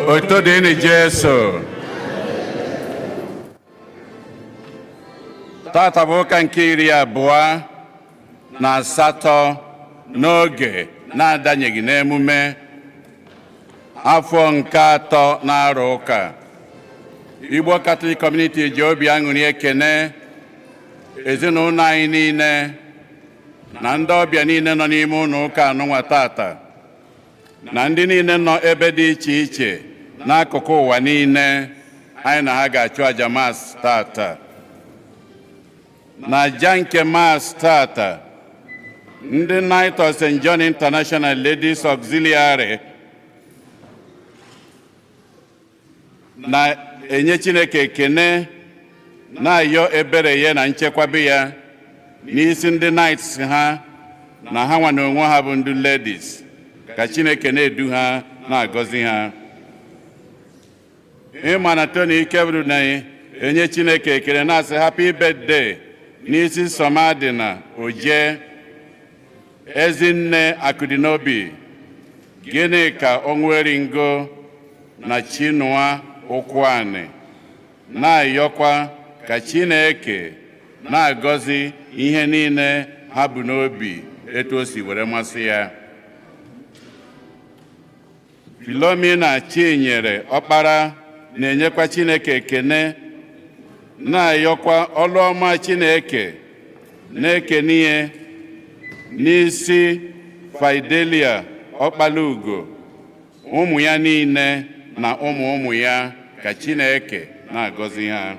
Otodini Jesu. Tata boka nkiri abụọ na asatọ n'oge na-adanyeghị n'emume afọ nke atọ na-arụ ụka. Igbo Catholic Community ji obi aṅụrị ekene ezinụlọ anyị niile na ndị ọbịa niile nọ n'ime ụlọ ụka anụnwa tata na ndị niile nọ ebe dị iche iche n'akụkụ ụwa niile anyị na ha ga-achụ aja Mass tata. Na aja nke Mass tata, ndị Knight of St. John International Ladies Auxiliary na-enye Chineke ekene na-ayọ ebere ya na nchekwaba ya n'isi ndị Knights ha na ha nwa n'onwe ha bụ ndị ladies, ka Chineke na-edu ha na-agọzi ha. Ịma na Tony Ikeburu na-enye Chineke ekele na-asị happy birthday n'isi Somadi na Oje Ezinne Akudinobi, gịnị ka Onweringo na Chinua Ụkwụanị, na-ayọkwa ka Chineke na-agọzi ihe niile ha bụ n'obi etu o si were masị ya. Philomena Chinyere Ọkpara na-enyekwa Chineke ekene na-ayọkwa ọlụ ọma Chineke na-ekene ihe n'isi Fidelia Ọkpalugo, ụmụ ya niile na ụmụ ụmụ ya, ka Chineke na-agọzi ha.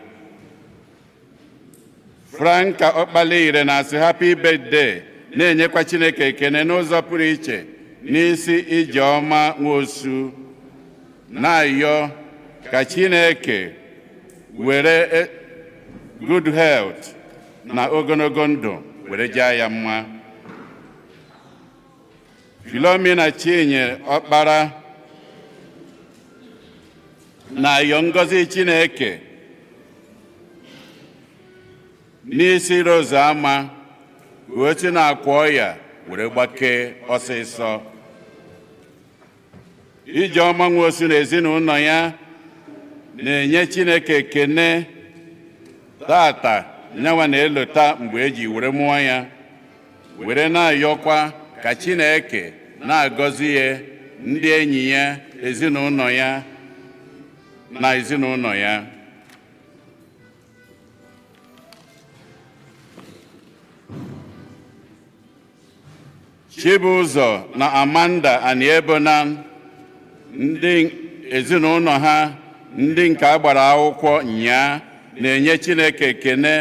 Franka Ọkpalaire na-asị happy birthday na-enyekwa Chineke ekene n'ụzọ pụrụ iche n'isi Ijeọma Nwosu, na-ayọ ka Chineke were good health na ogologo ndụ were jaa ya mma. Philomena Chinyere Ọkpara na-ayọ ngọzi Chineke n'isi Rose Ama, otu na-akwa ọya were gbakee ọsịsọ. Ijeọma Nwosu na ezinụlọ ya na-enye Chineke ekene tata nyanwa na-elota mgbe eji were mụọ ya, were na-ayọkwa ka Chineke na-agọzi ya, ndị enyi ya, ezinụlọ ya na ezinụlọ ya. Chibụzọ na Amanda Aniebona, ndị ezinụlọ ha ndị nke agbara akwụkwọ nnyaa, na-enye Chineke ekene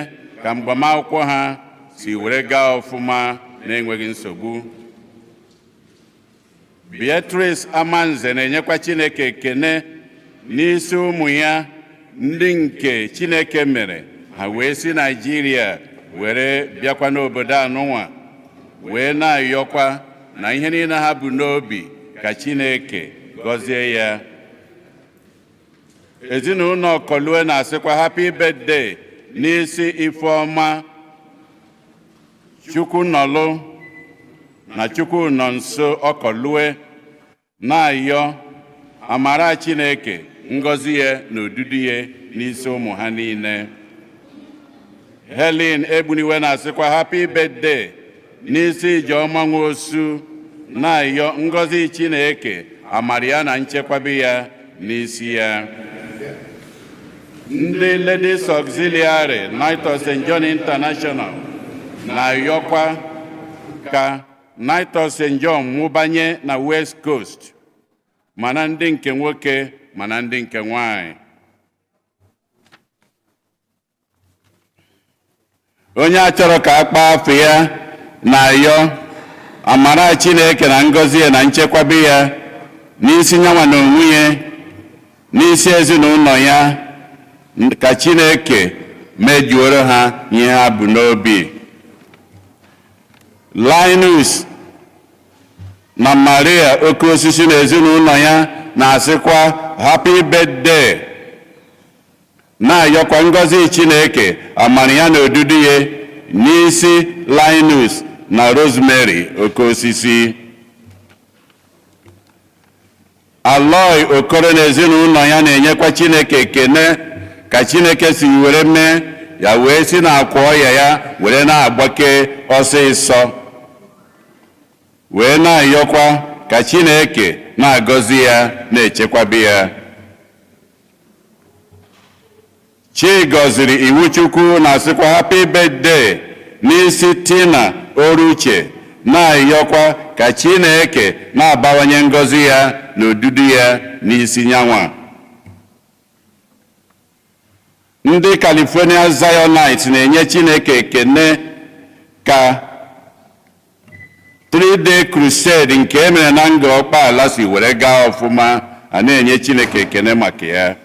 ka mgbamakwụkwọ ha si were gaa ọfụma na-enweghị nsogbu. Beatrice Amanze na-enyekwa Chineke ekene n'isi ụmụ ya ndị nke Chineke mere ha wee si Nigeria were bịakwa n'obodo anụnwa, wee na-ayọkwa na ihe niile ha bụ n'obi ka Chineke gọzie ya. Ezinụlọ Ọkọlue na-asịkwa happy birthday n'isi Ifeọma Chukwunọlụ na Chukwunọnso Ọkọlue, na-ayọ amara Chineke, ngọzi ya na odudu ya n'isi ụmụ ha niile. Helen Egbuniwe na-asịkwa happy birthday n'isi Ijeọma Nwosu, na-ayọ ngọzi Chineke, amara ya na nchekwaba ya n'isi ya. Ndị Ladies Auxiliary Knight of St. John International na-ayọkwa ka Knight of St. John mụbanye na West Coast, mana ndị nke nwoke mana ndị nke nwanyị. Onye achọrọ ka akpa afọ ya na-ayọ amara Chineke na ngọzi ya na nchekwaba ya n'isi nyanwa na onwe ya, n'isi ezinụlọ ya, ka Chineke mejuoro ha ihe ha bụ n'obi. Linus na Maria Oke Osisi na ezinụlọ ya na-asịkwa happy birthday, na-ayọkwa ngọzi Chineke, amara ya na odudu ya n'isi Linus na Rosemary Oke Osisi. Aloy Okoro na ezinụlọ ya na-enyekwa Chineke ekene ka Chineke si were mee ya wee si na akwa ọya ya were na-agbake ọsịsọ wee na-ayọkwa ka Chineke na-agọzi ya na-echekwabe ya. Chi gọziri Iwu Chukwu na-asịkwa happy birthday n'isi Tina Oruche na-ayọkwa ka Chineke na-abawanye ngọzi ya na odudu ya n'isi nyanwa. Ndị California Zionites na-enye Chineke ekene ka 3-day crusade nke emere na nga ọkpala si were gaa ọfụma, a na-enye Chineke ekene maka ya.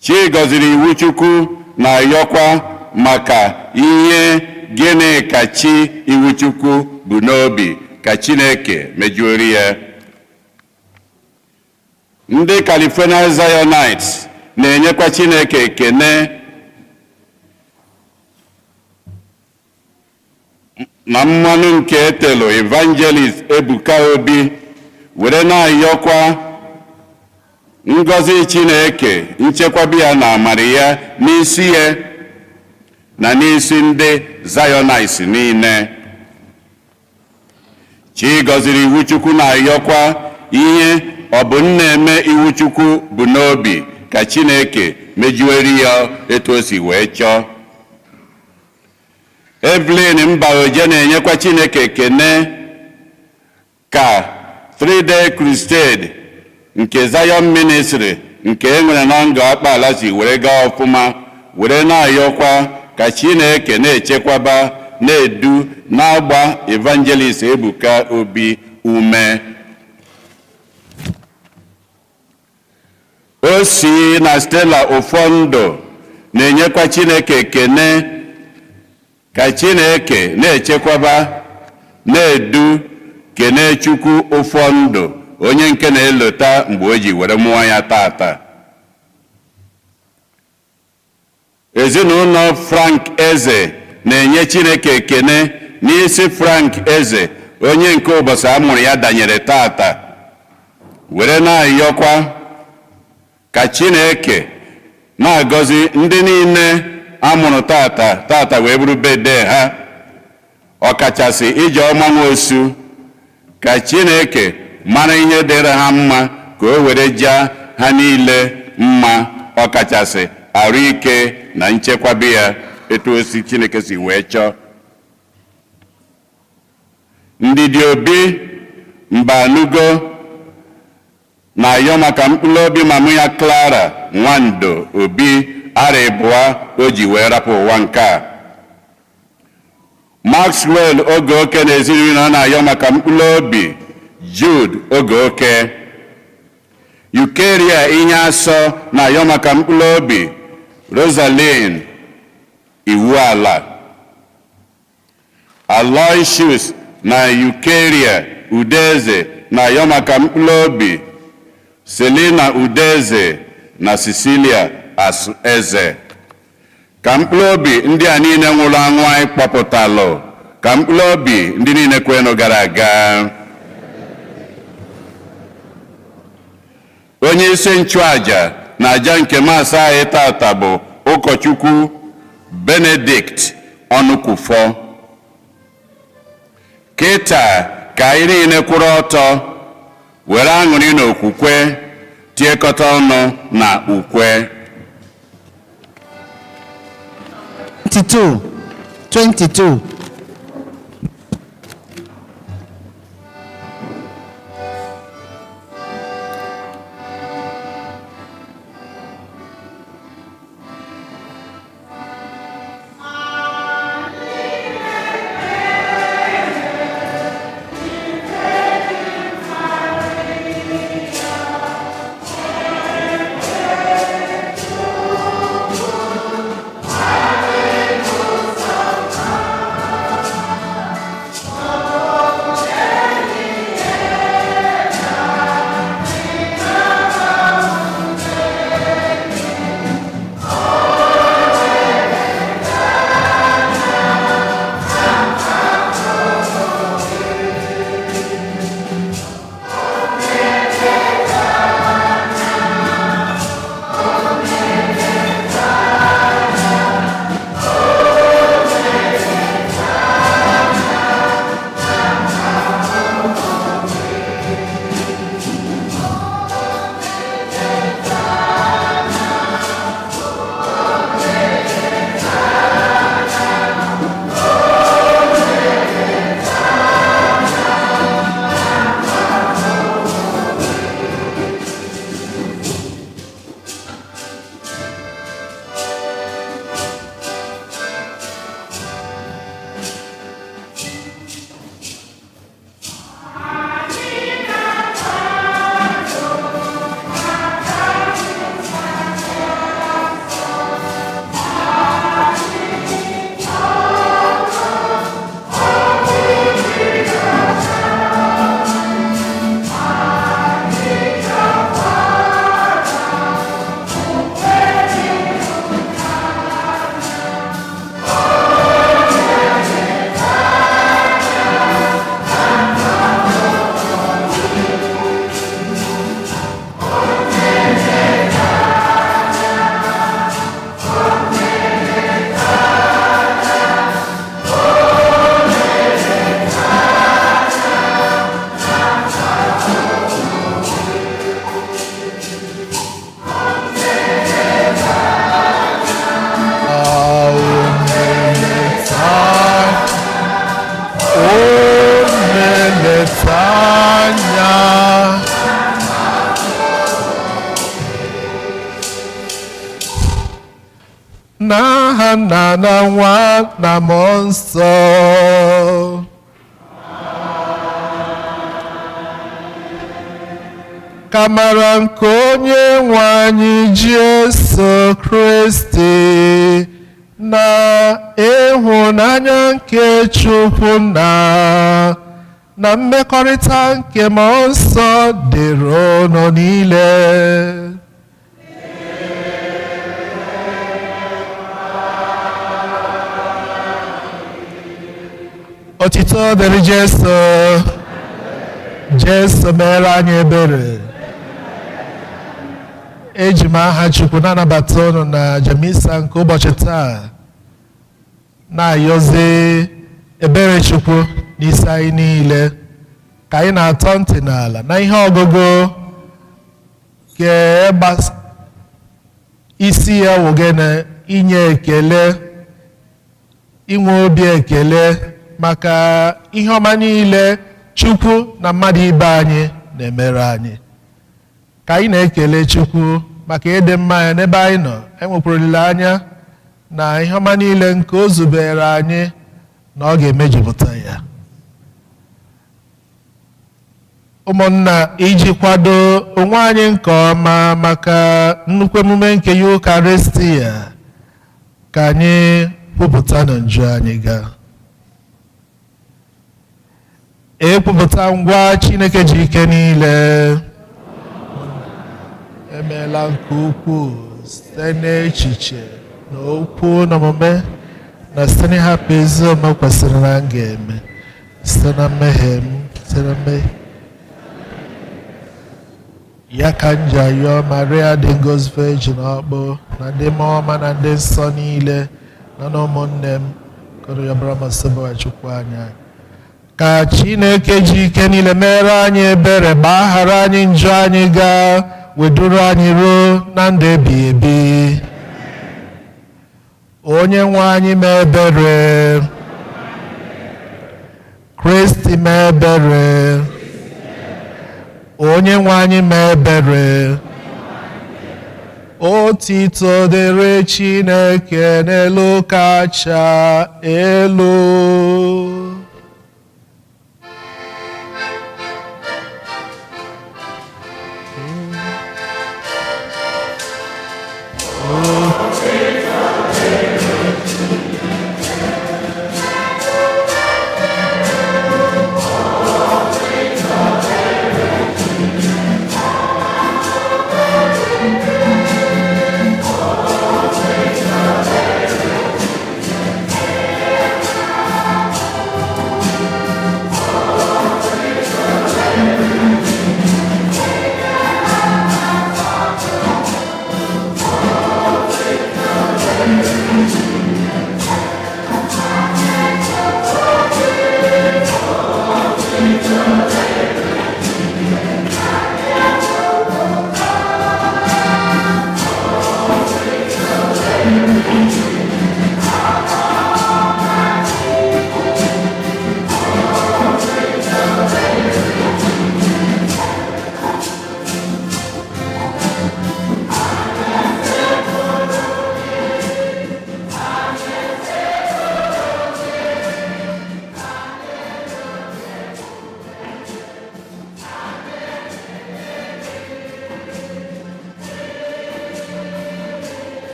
Chi gọziri Iwu Chukwu na-ayọkwa maka ihe gịnị ka Chi Iwu Chukwu bụ n'obi ka Chineke mejuori ya. Ndị California Zionites na-enyekwa Chineke ekene na mmanụ nke etelo Evangelist Ebuka Obi were na-ayọkwa ngọzi Chineke nchekwaba ya na amara ya n'isi ya na n'isi ndị Zionites niile. Chi gọziri Iwu Chukwu na-ayọkwa ihe ọ bụ na-eme Iwu Chukwu bụ n'obi ka Chineke mejueri ya etu o si wee chọọ. Evelyn Mbaoje na-enyekwa Chineke ekene ka 3-day crusade nke Zion Ministry nke enwere na nga ọkpala si were gaa ọfụma were na-ayọkwa ka Chineke na-echekwaba na-edu na-agba Evangelist Ebuka Obi ume. O si na Stella Ofondo na-enyekwa Chineke ekene ka Chineke na-echekwaba na-edu Kenechukwu Ofondo onye nke na-elota mgbe o ji were mụọ ya tata. Ezinụlọ Frank Eze na-enye Chineke ekene n'isi Frank Eze onye nke ụbọchị a mụrụ ya danyere tata were na-ayọkwa ka Chineke na-agọzi ndị niile amụrụ tata wee bụrụ birthday ha, ọkachasị Ijeọma Nwosu ka Chineke mara ihe dịrị ha mma ka o were jaa ha niile mma, ọkachasị arụ ike na nchekwabe ya etu osi Chineke si wee chọọ. Ndidi Obi Mbanugo na-ayọ maka mkpụrụ obi mamụ ya Clara Nwando Obi arịbụa o ji wee rapụ ụwa nke a. Maxwell Ogeoke na ezinụlọ na-ayọ maka mkpụrụ obi Jude Ogeoke. Eukeria Inye Asọ na-ayọ maka mkpụrụ obi Rosaline Iwuala. Aloysius na Eukeria Udeze na-ayọ maka mkpụrụ obi Selina Udeze na Cecilia Eze. Ka mkpụrụ obi ndị a niile nwụrụ anwụ anyị kpọpụtalụ ka mkpụrụ obi ndị niile kwenụ gara aga. Onye isi nchụaja na aja nke maasị anyị tata bụ ụkọchukwu Benedict Ọnụkwufọ. Kịta ka anyị niile kwụrụ ọtọ were aṅụrị na okwukwe tiekọta ọnụ na ukwe. 22. na Nwa na Mmụọ Nsọ. Ka amara nke onye nwe anyị Jesu Kristi na ịhụnanya nke Chukwu na mmekọrịta nke Mmụọ Nsọ dịrị unu niile. Otito dịrị Jesu. Jesu mere anyị ebere. Eji m aha Chukwu na-anabata unu na Jamisa nke ụbọchị taa, na-ayọzi ebere Chukwu n'isi anyị niile, ka anyị na-atọ ntị n'ala na ihe ọgụgụ nke isi ya wụgene inye ekele, inwe obi ekele maka ihe ọma niile Chukwu na mmadụ ibe anyị na-emere anyị. Ka anyị na-ekele Chukwu maka ịdị mma ya n'ebe anyị nọ, enwekwara olileanya na ihe ọma niile nke o zubere anyị na ọ ga-emejupụta ya. Ụmụnna, iji kwado onwe anyị nke ọma maka nnukwu emume nke Eucharistia, ka anyị kwupụta na nju anyị gaa. Ekwupụta ngwa Chineke ji ike niile emeela nke ukwuu site n'echiche na okwu na omume na site n'ịhapụ ezi omume kwesịrị na m ga-eme, site na mmehie m, site na mmehie ya ka m ji ayọ Maria dị Ngọzi Virgin ọkpụ na ndị mmụọ ọma na ndị nsọ niile na na ụmụnne m kọrọ ya bara masịba Chukwu anya. Ka Chineke ji ike niile mere anyị ebere, gbaghara anyị njọ anyị, gaa weduru anyị ruo na ndụ ebighị ebi. Onye nwe anyị mee ebere. Kristi mee ebere. Onye nwe anyị mee ebere. Otito dịrị Chineke n'elu kacha elu.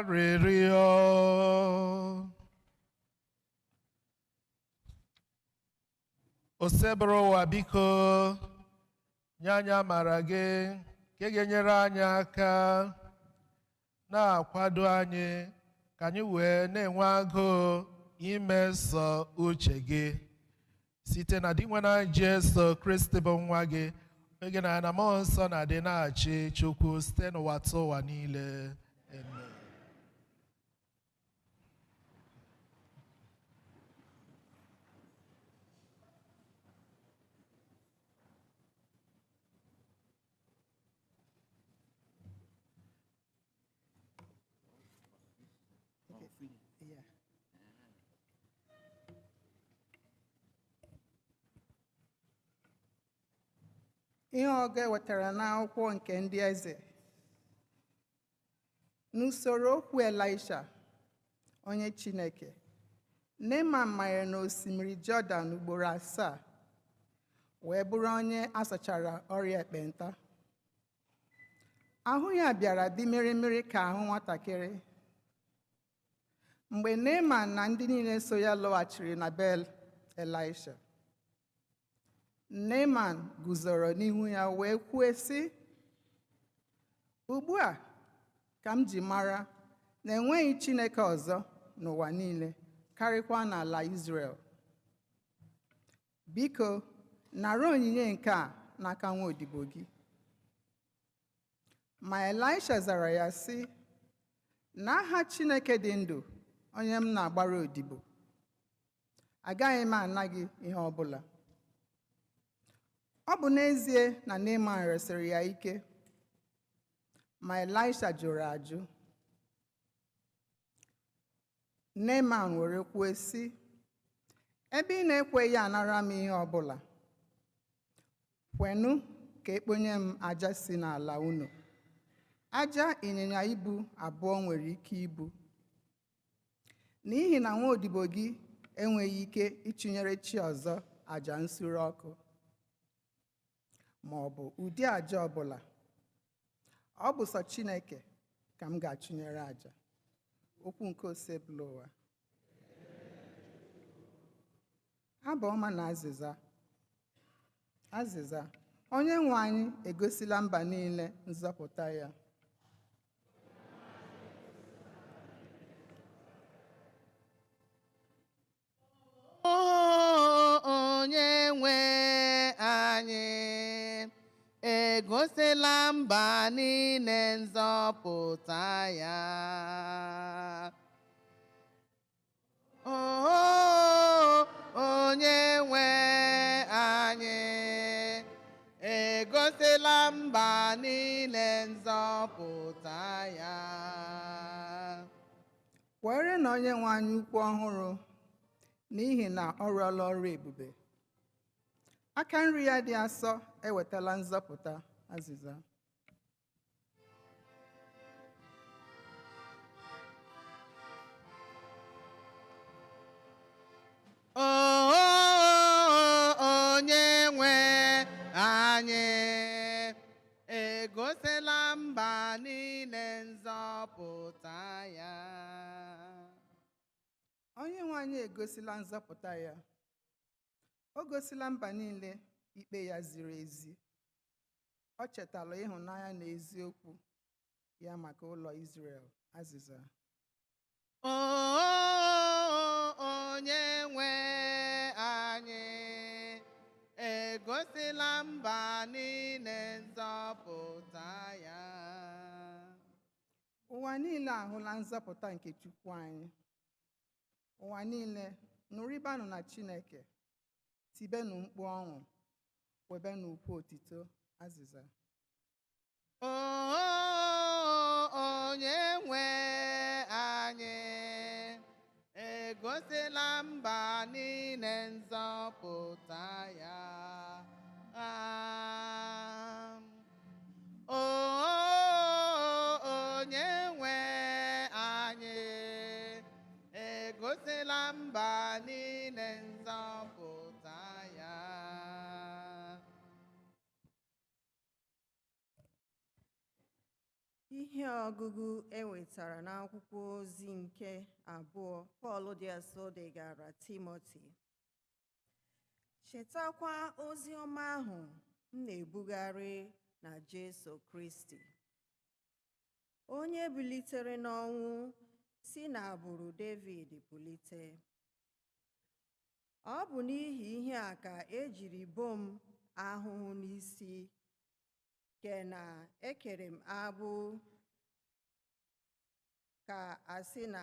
arịrịọ. Osebere ụwa biko nye anyị amara gị nke ga-enyere anyị aka na-akwado anyị ka anyị wee na-enwe agụụ imeso uche gị site na dị nwe na Jesu Kristi bụ nwa gị oge na na mmụọ nsọ na-adị na-achị Chukwu site n'ụwa tụ ụwa niile. Amen. Ihe ọgọ ewetara n'akwụkwọ nke ndị eze n'usoro okwu Elisha onye Chineke. Neeman manyere n'osimiri Jọdan ugboro 7 wee bụrụ onye asachara ọrịa ekpenta. Ahụ ya bịara dị mmiri ka ahụ nwatakịrị. Mgbe Neeman na ndị niile so ya lọghachiri na be Elisha, Neeman guzoro n'ihu ya wee kwuo sị, ugbu a ka m ji mara na enweghị Chineke ọzọ n'ụwa niile karịkwa n'ala Izrel. Biko nara onyinye nke a n'aka nwaodibo gị. Ma Elisha zara ya sị, n'aha Chineke dị ndụ onye m na-agbara odibo, agaghị m ana gị ihe ọbụla. Ọ bụ n'ezie na Neeman resịrị ya ike, ma Elisha jụrụ ajụ. Neeman were kwuo sị, ebe ị na-ekweghị anara m ihe ọbụla, kwenụ ka ekponye m aja si n'ala unu. Aja ịnyịnya ibu 2 nwere ike ibu. N'ihi na nwaodibo gị enweghị ike ịchụnyere chi ọzọ aja nsure ọkụ ma ọ bụ ụdị aja ọbụla. Ọ bụ sọ Chineke ka m ga-achụnyere aja. Okwu nke osebụla ụwa. Abụ ọma na azịza. Azịza. Onye nwe anyị egosila mba niile nzọpụta ya. Onye nwe anyị egosila mba niile nzọpụta ya. Onye nwe anyị egosila mba niile nzọpụta ya. Kwere na onye nwe anyị ukwu ọhụrụ, n'ihi na ọ rụọla ọrụ ebube. Aka nri ya dị asọ ewetala nzọpụta. Azịza. Onye nwe anyị egosila mba niile nzọpụta ya. Onye nwe anyị egosila nzọpụta ya. O gosila mba niile ikpe ya ziri ezi. O chetala ịhụnanya na eziokwu ya maka ụlọ Izrel. Azịza. Onye nwe anyị egosila mba niile nzọpụta ya. Ụwa niile ahụla nzọpụta nke Chukwu anyị. Ụwa niile nụrịbanụ na Chineke, tibenụ mkpu ọṅụ, webenụ ukwu otito. Azịza. Onye nwe anyị egosila mba niile nzọpụta ya. Onye nwe anyị egosila mba niile nzọpụta ya. Ihe ọgụgụ ewetara n'akwụkwọ ozi nke abụọ Pọl dị asọ degara Timoti. Chetakwa ozi ọma ahụ m na-ebugharị na Jesu Kristi, onye bilitere n'ọnwụ si n'agbụrụ David bulite. Ọ bụ n'ihi ihe a ka ejiri boo m ahụhụ n'isi, ke na ekere m agbụ ka asị na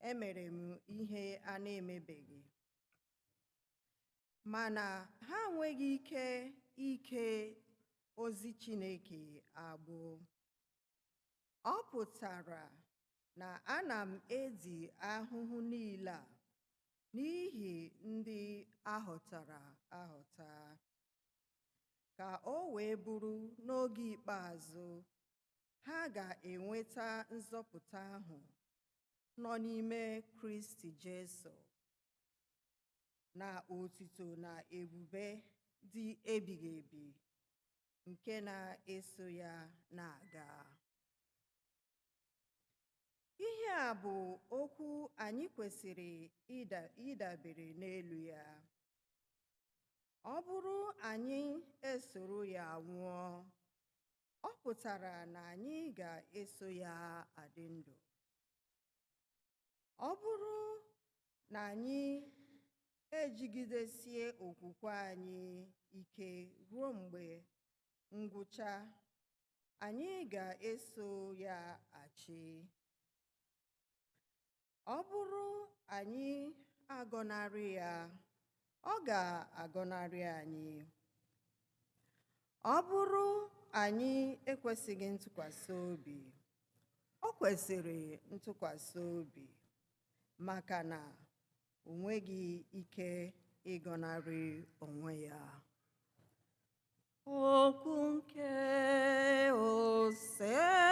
emere m ihe a na-emebeghị. Mana ha enweghị ike ozi Chineke agbụ. Ọ pụtara na ana m edi ahụhụ niile a n'ihi ndị ahọtara ahọta, ka o wee bụrụ n'oge ikpeazụ ha ga-enweta nzọpụta ahụ nọ n'ime Kristi Jesu, na otuto na ebube dị ebighị ebi nke na-eso ya na-aga. Ihe a bụ okwu anyị kwesịrị ịdabere n'elu ya. Ọ bụrụ anyị esoro ya nwụọ, ọ pụtara na anyị ga-eso ya adị ndụ. Ọ bụrụ na anyị ejigidesie okwukwe anyị ike ruo mgbe ngwụcha, anyị ga-eso ya achị. Ọ bụrụ anyị agọnarị ya, ọ ga-agọnarị anyị. Ọ bụrụ anyị ekwesịghị ntụkwasị obi, o kwesịrị ntụkwasị obi, maka na o nweghị ike ịgọnarị onwe ya. Okwu nke osepụwa.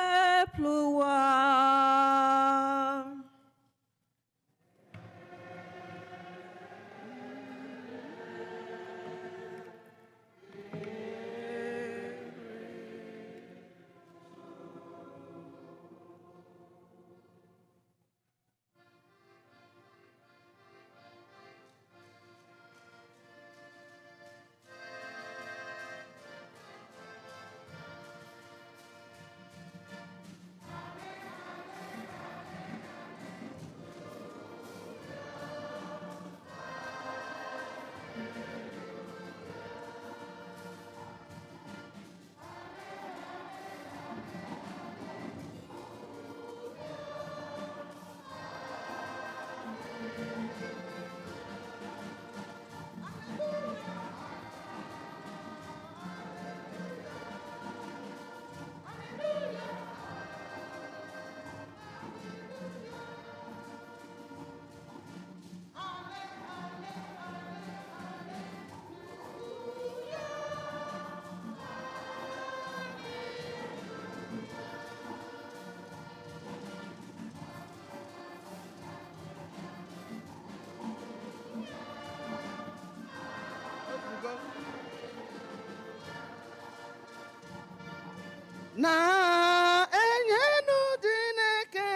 Na-enyenu Chineke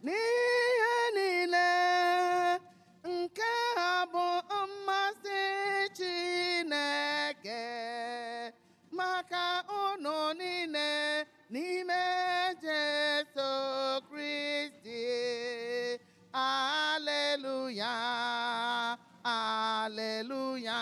n'ihe niile, nke ha bụ mmasị Chineke, maka unu niile n'ime Jesu Kristi. Aleluya, aleluya.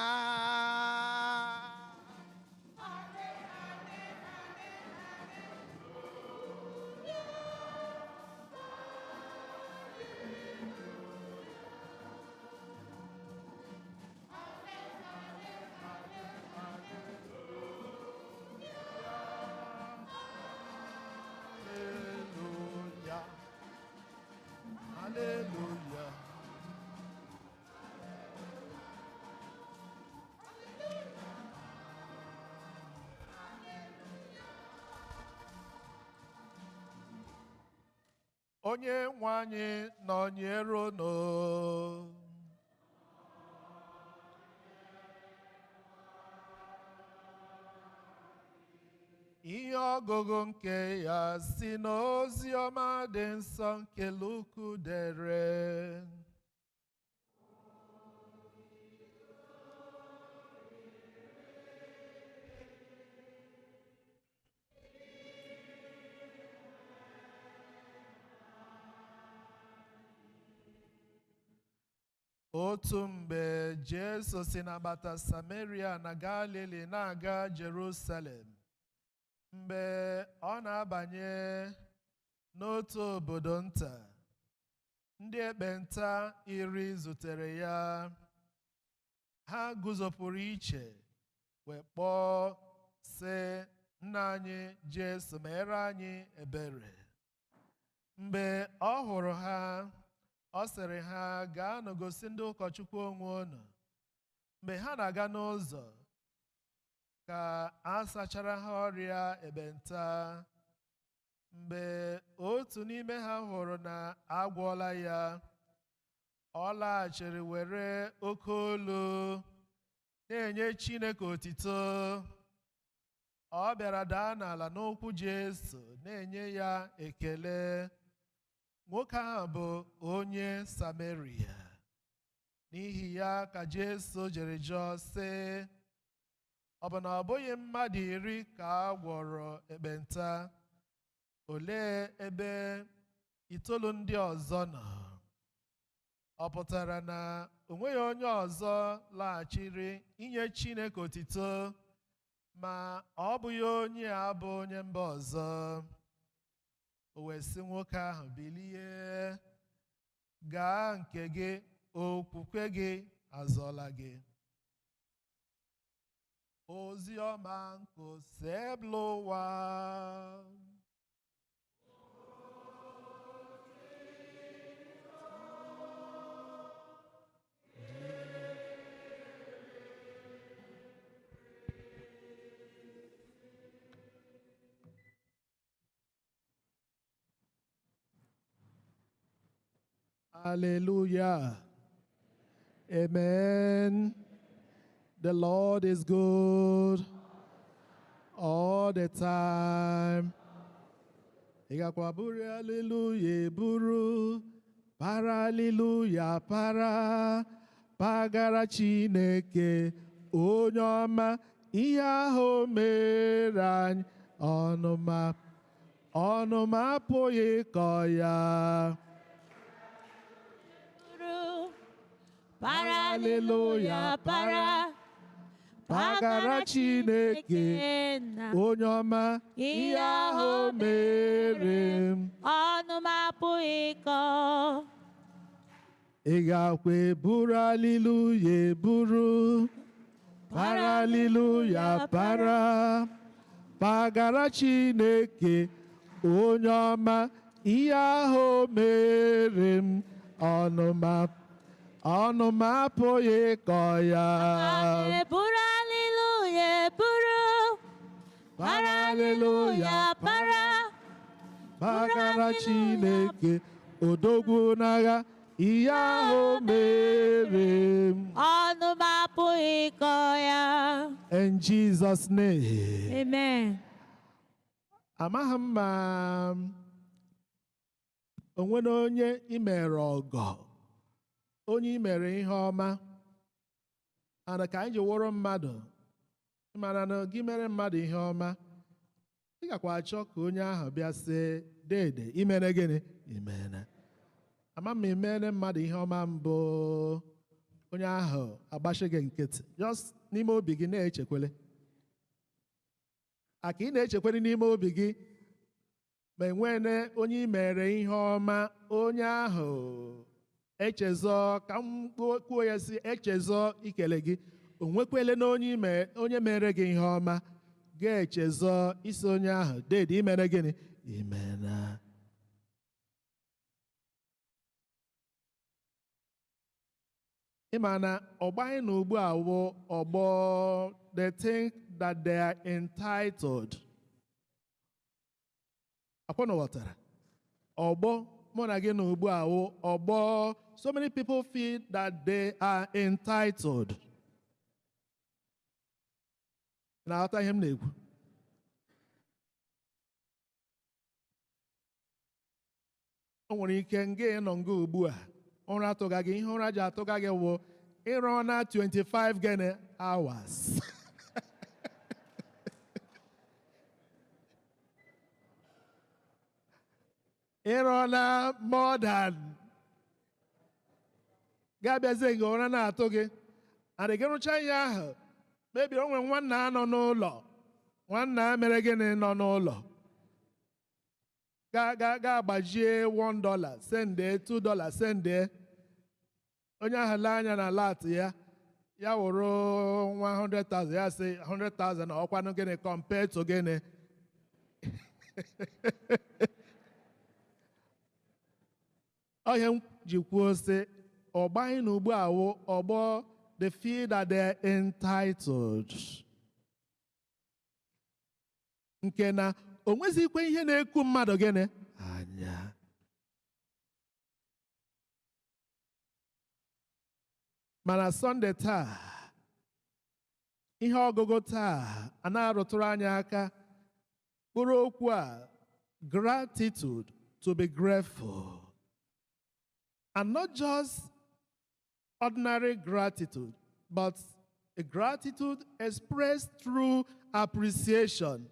Hallelujah. Onye nwe anyị nọnyere unu. Ihe ọgụgụ nke ya si n'ozi ọma dị nsọ nke Luku dere. Otu mgbe Jesu si n'agbata Samaria na Galili na-aga Jerusalem. Mgbe ọ na-abanye n'otu obodo nta, ndị ekpenta 10 zutere ya. Ha guzopụrụ iche wee kpọọ sị, "Nna anyị Jesu, meere anyị ebere." Mgbe ọ hụrụ ha, ọ sịrị ha, "Gaanụ gosi ndị ụkọchukwu onwe unu." Mgbe ha na-aga n'ụzọ, ka a sachara ha ọrịa ekpenta. Mgbe otu n'ime ha hụrụ na agwọọla ya, ọ laghachiri were oke olu na-enye Chineke otito. Ọ bịara daa n'ala n'ụkwụ Jesu na-enye ya ekele. Nwoke ahụ bụ onye Samaria. N'ihi ya ka Jesu jiri jụọ sị, "Ọ bụ na ọ bụghị mmadụ 10 ka a gwọrọ ekpenta? Olee ebe 9 ndị ọzọ nọ?" Ọ pụtara na o nweghị onye ọzọ laghachiri inye Chineke otito, ma ọ bụghị onye a bụ onye mba ọzọ. O wee sị nwoke ahụ, "Bilie, gaa nke gị, okwukwe gị azọọla gị." Ozi ọma nke osebụla ụwa. Hallelujah. Amen. The Lord is good all the time. Ị gakwa buru hallelujah buru, para hallelujah para, pagara Chineke onye ọma ihe ahụ mere anyị, ọnụ m apụghị ịkọ ya. Para hallelujah para, pagara Chineke onye ọma ihe ahụ mere m, ọnụ m apụghị ịkọ. Ị gakwa eburu hallelujah eburu, para hallelujah para, pagara Chineke onye ọma ihe ahụ mere m, ọnụ m apụghị ịkọ ya. Eburu hallelujah eburu, para hallelujah para, pagara Chineke odogwu n'agha ihe ahụ mere m, ọnụ m apụghị ịkọ ya. In Jesus' name. Amen. Amaghị m ma onwe na onye imere ọgọ, onye imere ihe ọma, ana ka anyị ji wụrụ mmadụ ịmara na gị mere mmadụ ihe ọma, ị gakwa achọ ka onye ahụ bịa sị, "Dede, imere gịnị?" Imere. Ama m imere mmadụ ihe ọma mbụ, onye ahụ agbachi gị nkịtị, just n'ime obi gị na-echekwele. Aka ị na-echekwere n'ime obi gị, ma enwene onye imere ihe ọma, onye ahụ echezọ, ka m kwuo ya si, echezọ ikele gị, o nwekwele na onye mere gị ihe ọma ga-echezọ isi onye ahụ, "Dede, imere gịnị?" Imere. Ịma na ọgbọ anyị na ugbu a wụ ọgbọ, they think that they are entitled. Akwa na ghọtara? Ọgbọ mụ na gị na ugbu a wụ ọgbọ, so many people feel that they are entitled. Na-aghọta ihe m na-ekwu? o nwere ike nga nọ nga ugbu a ụra atụga gị, ihe ụra ji atụga gị wụ ịrụ na 25 gene hours. ịrụ na more than ga-abịazie nga ụra na-atụ gị, adị gị rụcha ihe ahụ mebiri onwe nwanna nọ n'ụlọ, nwanna mere gịnị nọ n'ụlọ ga-agbajie $1 sende, $2 sende, onye ahụ lee anya na lat ya wụrụ 100,000, ya sị 100,000 na ọkwanụ gịnị compared to gịnị. Onye m ji kwuo sị ọgbọ anyị na ugbu a wụ ọgbọ they feel that they're entitled, nke na o nwezikwa ihe na-eku mmadụ gịnị anya. Mana Sọnde taa, ihe ọgụgụ taa a na-arụtụrụ anyị aka kpụrụ okwu a, gratitude, to be grateful, and not just ordinary gratitude, but a gratitude expressed through appreciation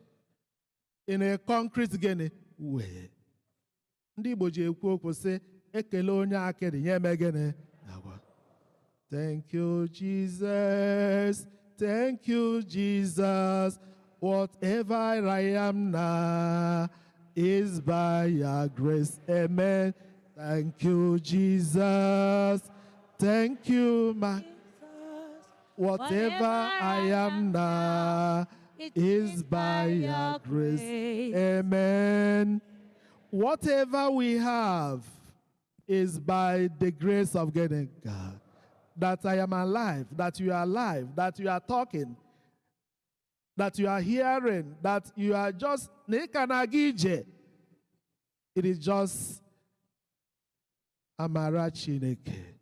in a concrete gịnị way. Ndị Igbo ji ekwu okwu sị ekele onye akịrị nye eme gịnị. Thank you, Jesus. Thank you, Jesus. Whatever I am now is by your grace. Amen. Thank you, Jesus. Thank you, my. Whatever I am now is by your grace. Amen. Whatever we have is by the grace of God. That I am alive, that you are alive, that you are talking, that you are hearing, that you are just nekanagije. It is just amara Chineke.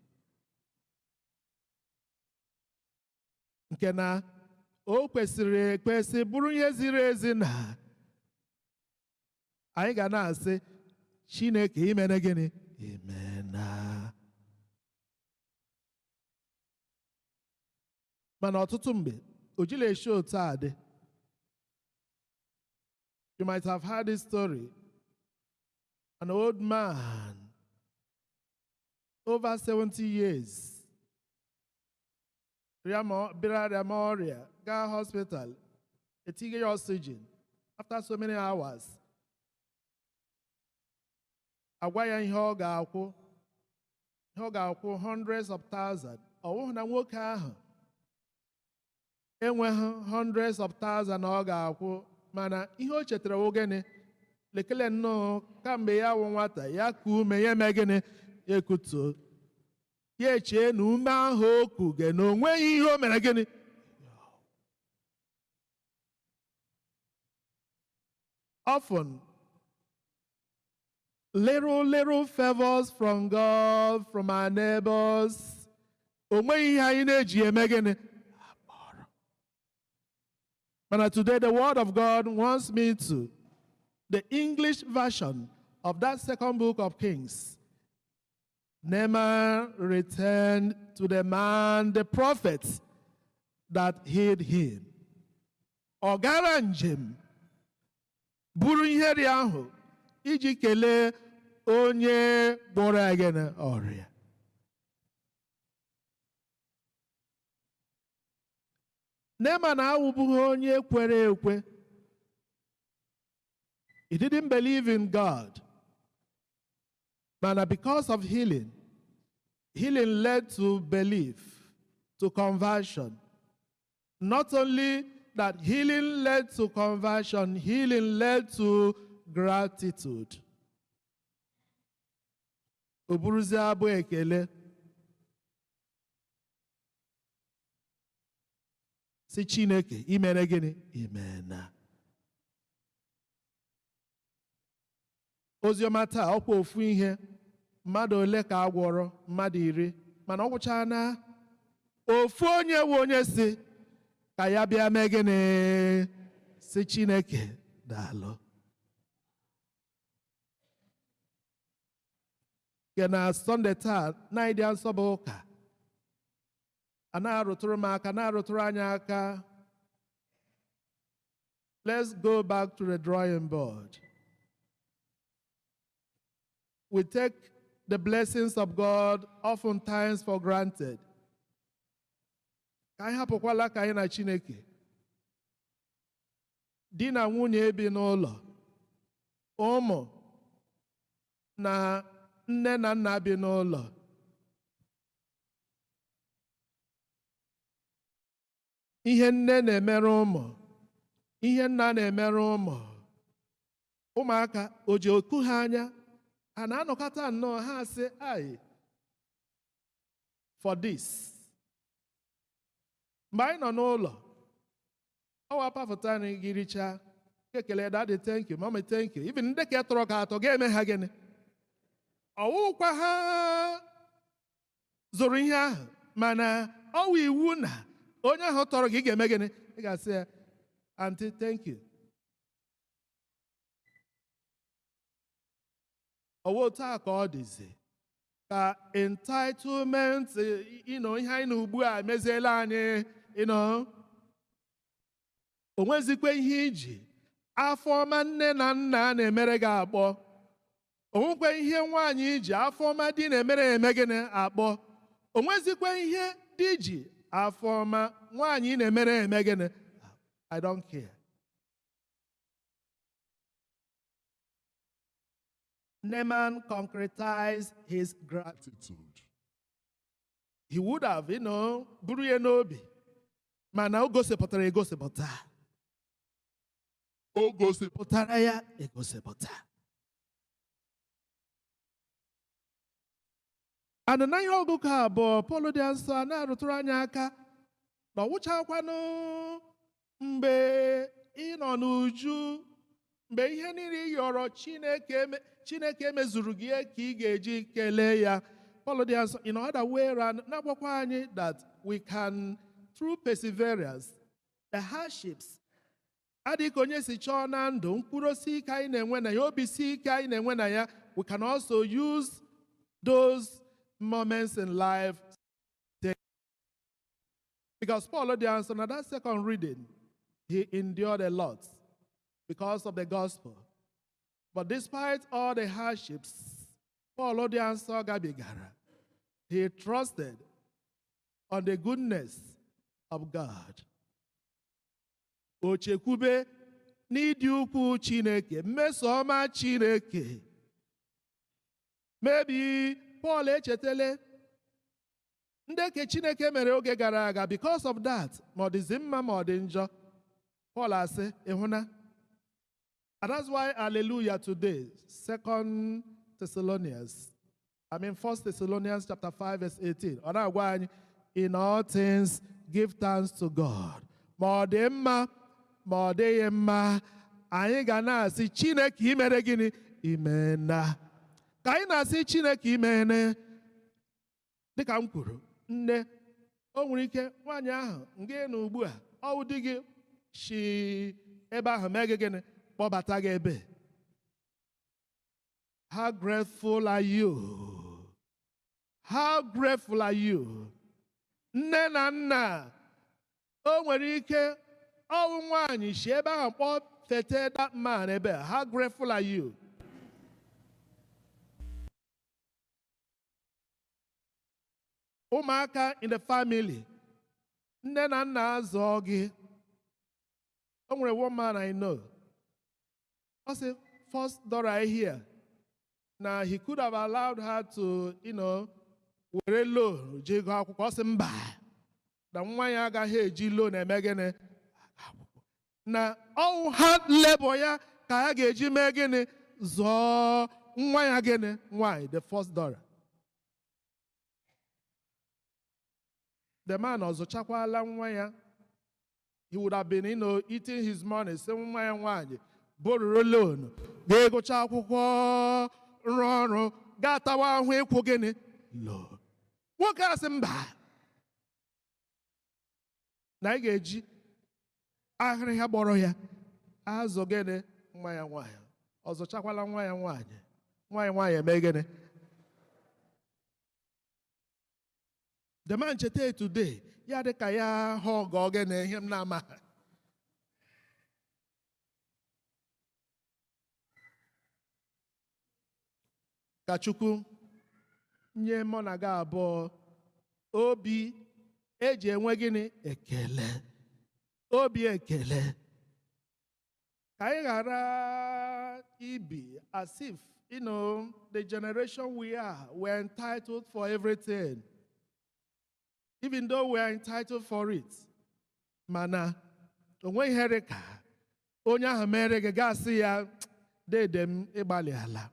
Nke na o kwesịrị ekwesị bụrụ ihe ziri ezi na anyị ga na-asị Chineke imene gịnị? Imena. Mana ọtụtụ mgbe o jila eshi otu a dị. You might have heard this story. An old man, over 70 years, Ramaria, got hospital, etinye oxygen. After so many hours, agwa ya ihe ọ ga-akwụ hundreds of thousands. Ọ bụghị na nwoke ahụ enweghị hundreds of thousands ọ ga-akwụ, mana ihe o chetara ogene lekele nnọọ kamgbe ya wụ nwata ya ka ume ya eme gịnị ekutuo ya echee na ume ahụ oku ge na onweghị ihe o mere gịnị. Often little favors from God, from our neighbors, onweghị ihe anyị na-eji eme gịnị. But today the word of God wants me to, the English version of that second book of Kings, Naaman returned to the man, the prophet, that hid him. Ọ gara njem buru ihe dị ahụ iji kelee onye gboro ya gịnị ọrịa. Naaman awụbụghị onye kwere ekwe. He didn't believe in God. But because of healing, healing led to belief, to conversion. Not only that healing led to conversion, healing led to gratitude. Oburuzi abụ ekele. Si Chineke imere gịnị? Imena. Oziọma taa ọkwa ofu ihe mmadụ ole ka agwọrọ? Mmadụ 10, mana ọ gwụchaa na ofu onye wụ onye si ka ya bịa mee gịnị? Si Chineke daalụ. nke na Sunday taa na ịdị nsọ bụ ụka a na-arụtụrụ m aka na-arụtụrụ anyị aka. Let's go back to the drawing board. We take the blessings of God oftentimes for granted. Ka anyị hapụkwala ka anyị na Chineke, di na nwunye bi n'ụlọ, ụmụ na nne na nna bi n'ụlọ, ihe nne na-emere ụmụ, ihe nna na-emere ụmụ, ụmụaka o ji oku ha anya, ha na-anọkọta nnọọ ha sị ai for this. Mgbe anyị nọ n'ụlọ, ọ wapụta anyị gị richaa, ekele daddy thank you, mama thank you, even ndị ka tọrọ ka atọ ga-eme ha gịnị? Ọwụkwa ha zụrụ ihe ahụ, mana ọwụ iwu na onye ahụ tọrọ gị ga-eme gịnị? Ị ga-asị ya auntie thank you. Ọwụ otu a ka ọ dịzi ka entitlement ihe anyị na ugbu a emeziela anyị, o nwezikwa ihe iji afọ ọma nne na nna na-emere gị akpọ, o nwekwa ihe nwaanyị iji afọ ọma di na-emere eme gịnị akpọ, o nwezikwa ihe di ji afọ ọma nwaanyị na-emere eme gịnị. I don't care. Naaman concretized his gratitude. He would have, buru ya n'obi, mana o gosipụtara egosipụta. O gosipụtara ya egosipụta. And na ihe ọgụgụ abụọ Pọl dị nsọ a na-arụtụrụ anyị aka na ọ wụchakwanụ mgbe ị nọ n'uju, mgbe ihe niile ị yọrọ Chineke mezuru gị ka ị ga-eji kelee ya. Pọl dị nsọ in other way around na-agwakwa anyị that we can, through perseverance, the hardships, adịghị ka onye si chọọ na ndụ, mkpụrụ osi ike anyị na-enwe na ya, obi si ike anyị na-enwe na ya, we can also use those moments in life. Because Paul the answer, now that second reading, he endured a lot because of the gospel. But despite all the hardships, Paul the answer gabigara, he trusted on the goodness of God. Ochekwube n'ịdị ukwu Chineke, mmeso ọma Chineke. Maybe Paul echetele ndị ke Chineke mere oge gara aga. Because of that, ma ọ dịzi mma ma ọ dị njọ, Paul asị ịhụna. And that's why hallelujah today, 1 Thessalonians chapter 5 verse 18. Ọ na-agwa anyị, in all things give thanks to God. Ma ọ dị mma ma ọ dịghị mma, anyị ga na-asị Chineke imere gịnị? Imena. Ka anyị na-asị Chineke imene, dịka m kwuru, nne o nwere ike nwaanyị ahụ nga na ugbu a ọ dị gị shi ebe ahụ mee gị gịnị? Kpọbata gị ebe. How grateful are you? How grateful are you? Nne na nna o nwere ike ọwụ nwaanyị shi ebe ahụ kpọfete that man ebe. How grateful are you? Ụmụaka in the family, nne na nna azụọ gị. O nwere one man I know. I say, first daughter I hear. Now he could have allowed her to, were loan, jego akwụkwọ. Ọ sị mba, na nwa ya agaghị eji loan eme gịnị? Na all hard labor ya ka ya ga-eji mee gịnị? Zụọ nwa ya gịnị? Why? The first daughter. The man ọzụchakwala nwa ya. He would have been, eating his money. Sị nwa ya nwaanyị bororo loan, ga-egocha akwụkwọ, rụọ ọrụ, ga-atawa ahụ ịkwụ gịnị? Loan. Nwoke asị mba, na ị ga-eji ahịrị ha gbọrọ ya azụ gịnị? Nwa ya nwaanyị. Ọzụchakwala nwa ya nwaanyị. Nwa ya nwaanyị eme gịnị? the man chete today ya dị ka ya ha ọgọ oge na ihe m na-amaghị. Ka Chukwu nye mụ na gị abụọ obi eji enwe gịnị ekele, obi ekele, ka anyị ghara ibi as if the generation we are, we're entitled for everything, even though we are entitled for it. Mana onwe ihe dị ka onye ahụ mere gị gasị ya dede m ịgbalị ala.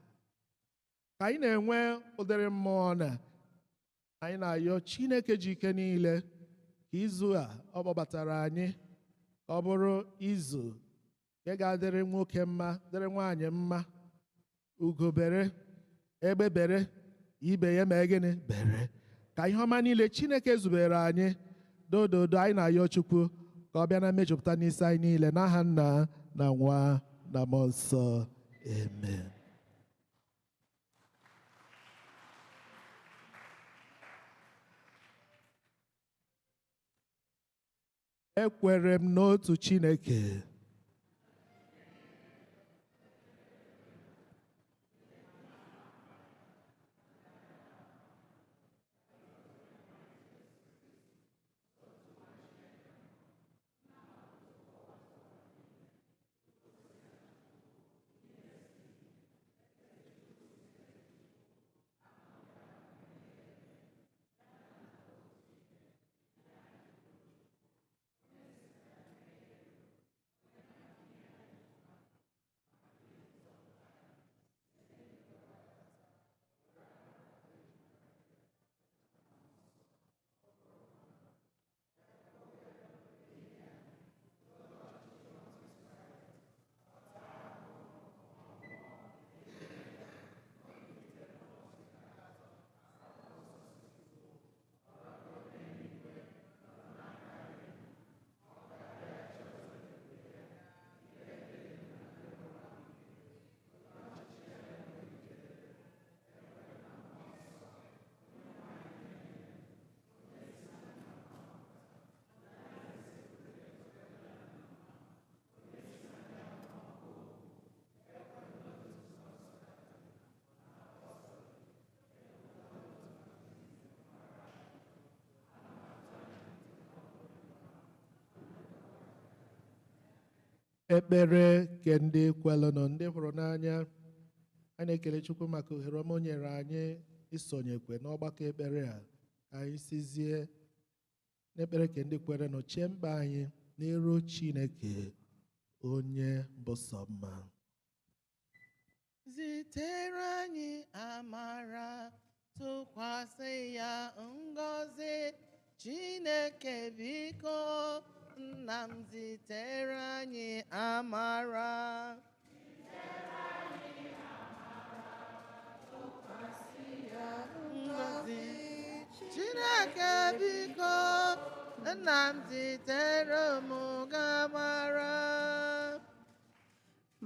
Ka anyị na-enwe ụdịrị mmụọ na anyị na-ayọ Chineke ji ike niile ka izu a ọ kpọbatara anyị ka ọ bụrụ izu nke ga-adịrị nwoke mma, dịrị nwaanyị mma, ugo bere, egbe bere, ibe ya mee gịnị bere. Ka ihe ọma niile Chineke zubere anyị dododo anyị na-ayọ Chukwu ka ọ bịa na mmejupụta n'isi anyị niile n'aha Nna na Nwa na Mmụọ Nsọ. Amen. Ekwere m n'otu Chineke, ekpere nke ndị kwelụnụ ndị hụrụ n'anya. A na-ekele Chukwu maka ohere ọma o nyere anyị isonyekwe n'ọgbakọ ekpere a, ka anyị sizie n'ekpere nke ndị kwere nọchie mkpa anyị n'iru Chineke onye bụ sọ mma. Zitere anyị amara, tụkwasị ya ngọzi. Chineke biko, Nna m zitere anyị amara. Tụkwasị ya ngọzi. Chineke biko, Nna m zitere m amara.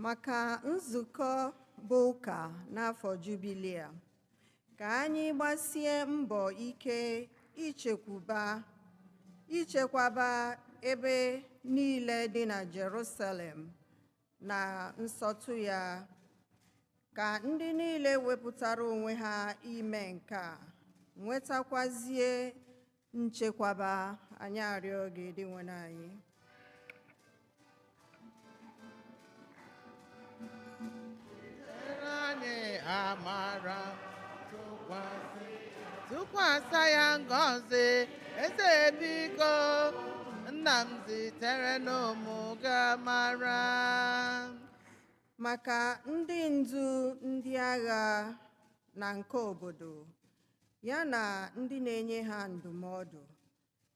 Maka nzukọ bụ ụka n'afọ Jubilee a, ka anyị gbasie mbọ ike ichekwaba ebe niile dị na Jerusalem na nsọtụ ya, ka ndị niile wepụtara onwe ha ime nke a nwetakwazie nchekwaba. Anyị arịọ gị dị nwe anyị. Amara, tụkwasị ya ngọzi. Eze biko, Nna m zitere n'ụmụ gị amara. Maka ndị ndu ndị agha na nke obodo ya na ndị na-enye ha ndụmọdụ,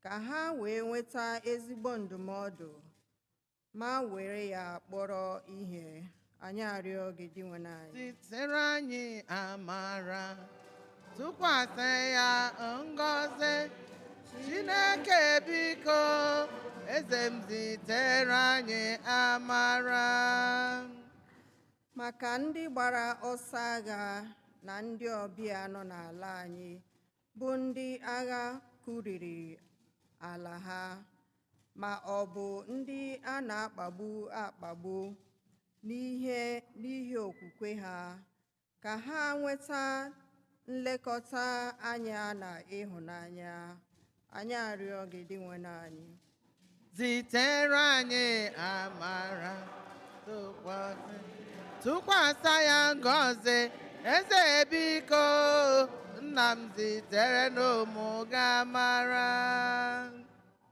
ka ha wee nweta ezigbo ndụmọdụ ma were ya kpọrọ ihe. Anyị arịọ gị dị nwe anyị. Zitere anyị amara, tụkwasị ya ngọzi. Chineke biko, Eze m zitere anyị amara. Maka ndị gbara ọsọ agha na ndị ọbịa nọ n'ala anyị, bụ ndị agha kụriri ala ha, ma ọ bụ ndị a na-akpagbu akpagbu n'ihi okwukwe ha, ka ha nweta nlekọta anya na ịhụnanya. Anyị arịọ gị dị nwe anyị. Zitere anyị amara, tụkwasị ya ngọzi, eze biko, nna m zitere n'ụmụ gị amara.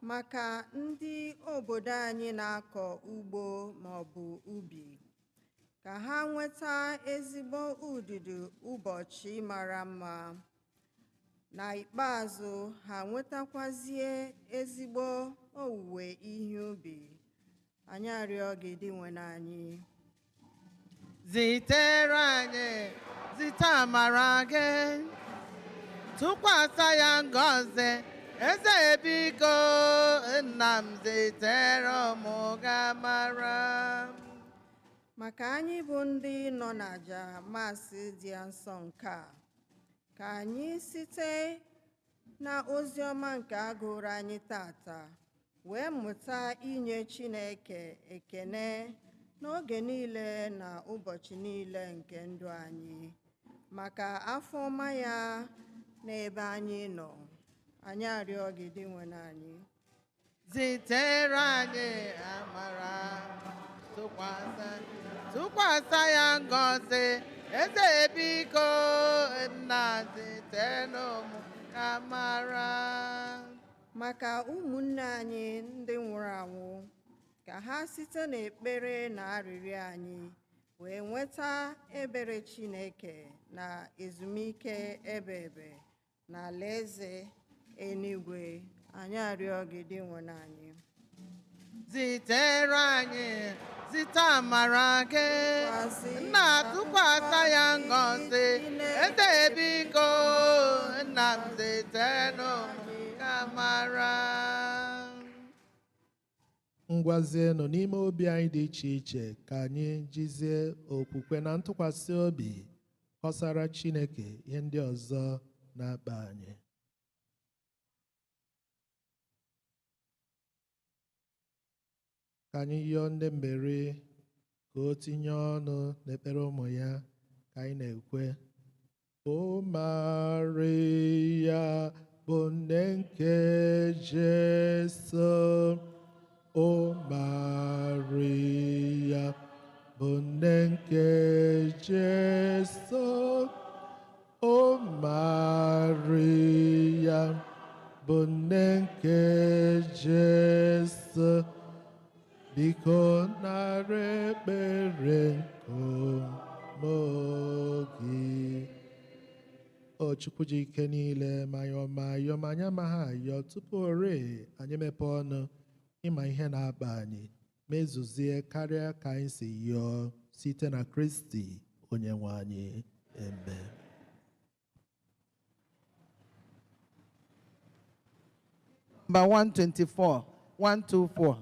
Maka ndị obodo anyị na-akọ ugbo maọbụ ubi, ka ha nweta ezigbo ududu ụbọchị mara mma. N'ikpeazụ, ha nwetakwazie ezigbo owuwe ihe ubi. Anyị arịọ gị dị nwe anyị. Zitere anyị, zite amara gị, tụkwasị ya ngọzi, eze biko, nna m zitere ụmụ gị amara. Maka anyị bụ ndị nọ n'aja Maasị dị nsọ nke a, ka anyị site na ozi ọma nke agụrụ anyị tata wee mụta inye Chineke ekene n'oge niile na ụbọchị niile nke ndụ anyị, maka afọ ọma ya n'ebe anyị nọ. Anyị arịọ gị dị nwe anyị. Zitere anyị amara, tụkwasị ya ngọzi, eze biko, nna zitere n'ụmụ amara. Maka ụmụnne anyị ndị nwụrụ anwụ, ka ha site n'ekpere na arịrịọ anyị wee nweta ebere Chineke na ezumike ebe na alaeze eluigwe. Anyị arịọ gị dị nwe anyị. Zitere anyị, zite amara gị, nna tụkwasị ya ngọzi, eze biko, nna m zitere n'ụmụ amara. Ngwazienụ n'ime obi anyị dị iche iche ka anyị jizie okwukwe na ntụkwasị obi kọsara Chineke ihe ndị ọzọ na-akpa anyị. Ka anyị yọọ ndị mmeri ka o tinye ọnụ n'ekpere ụmụ ya ka anyị na-ekwe. O Maria bụ nne nke Jesu, O Maria bụ nne nke Jesu, O Maria bụ nne nke Jesu, biko nara ekpere nke gị. O Chukwu ji ike niile, ma ayọ ma anyị amaghị ayọ, tupu ore anyị mepee ọnụ ịma ihe na-akpa anyị, mezuzie karịa ka anyị si yọọ site na Kristi onye nwe anyị. Amen. Number 124, 124.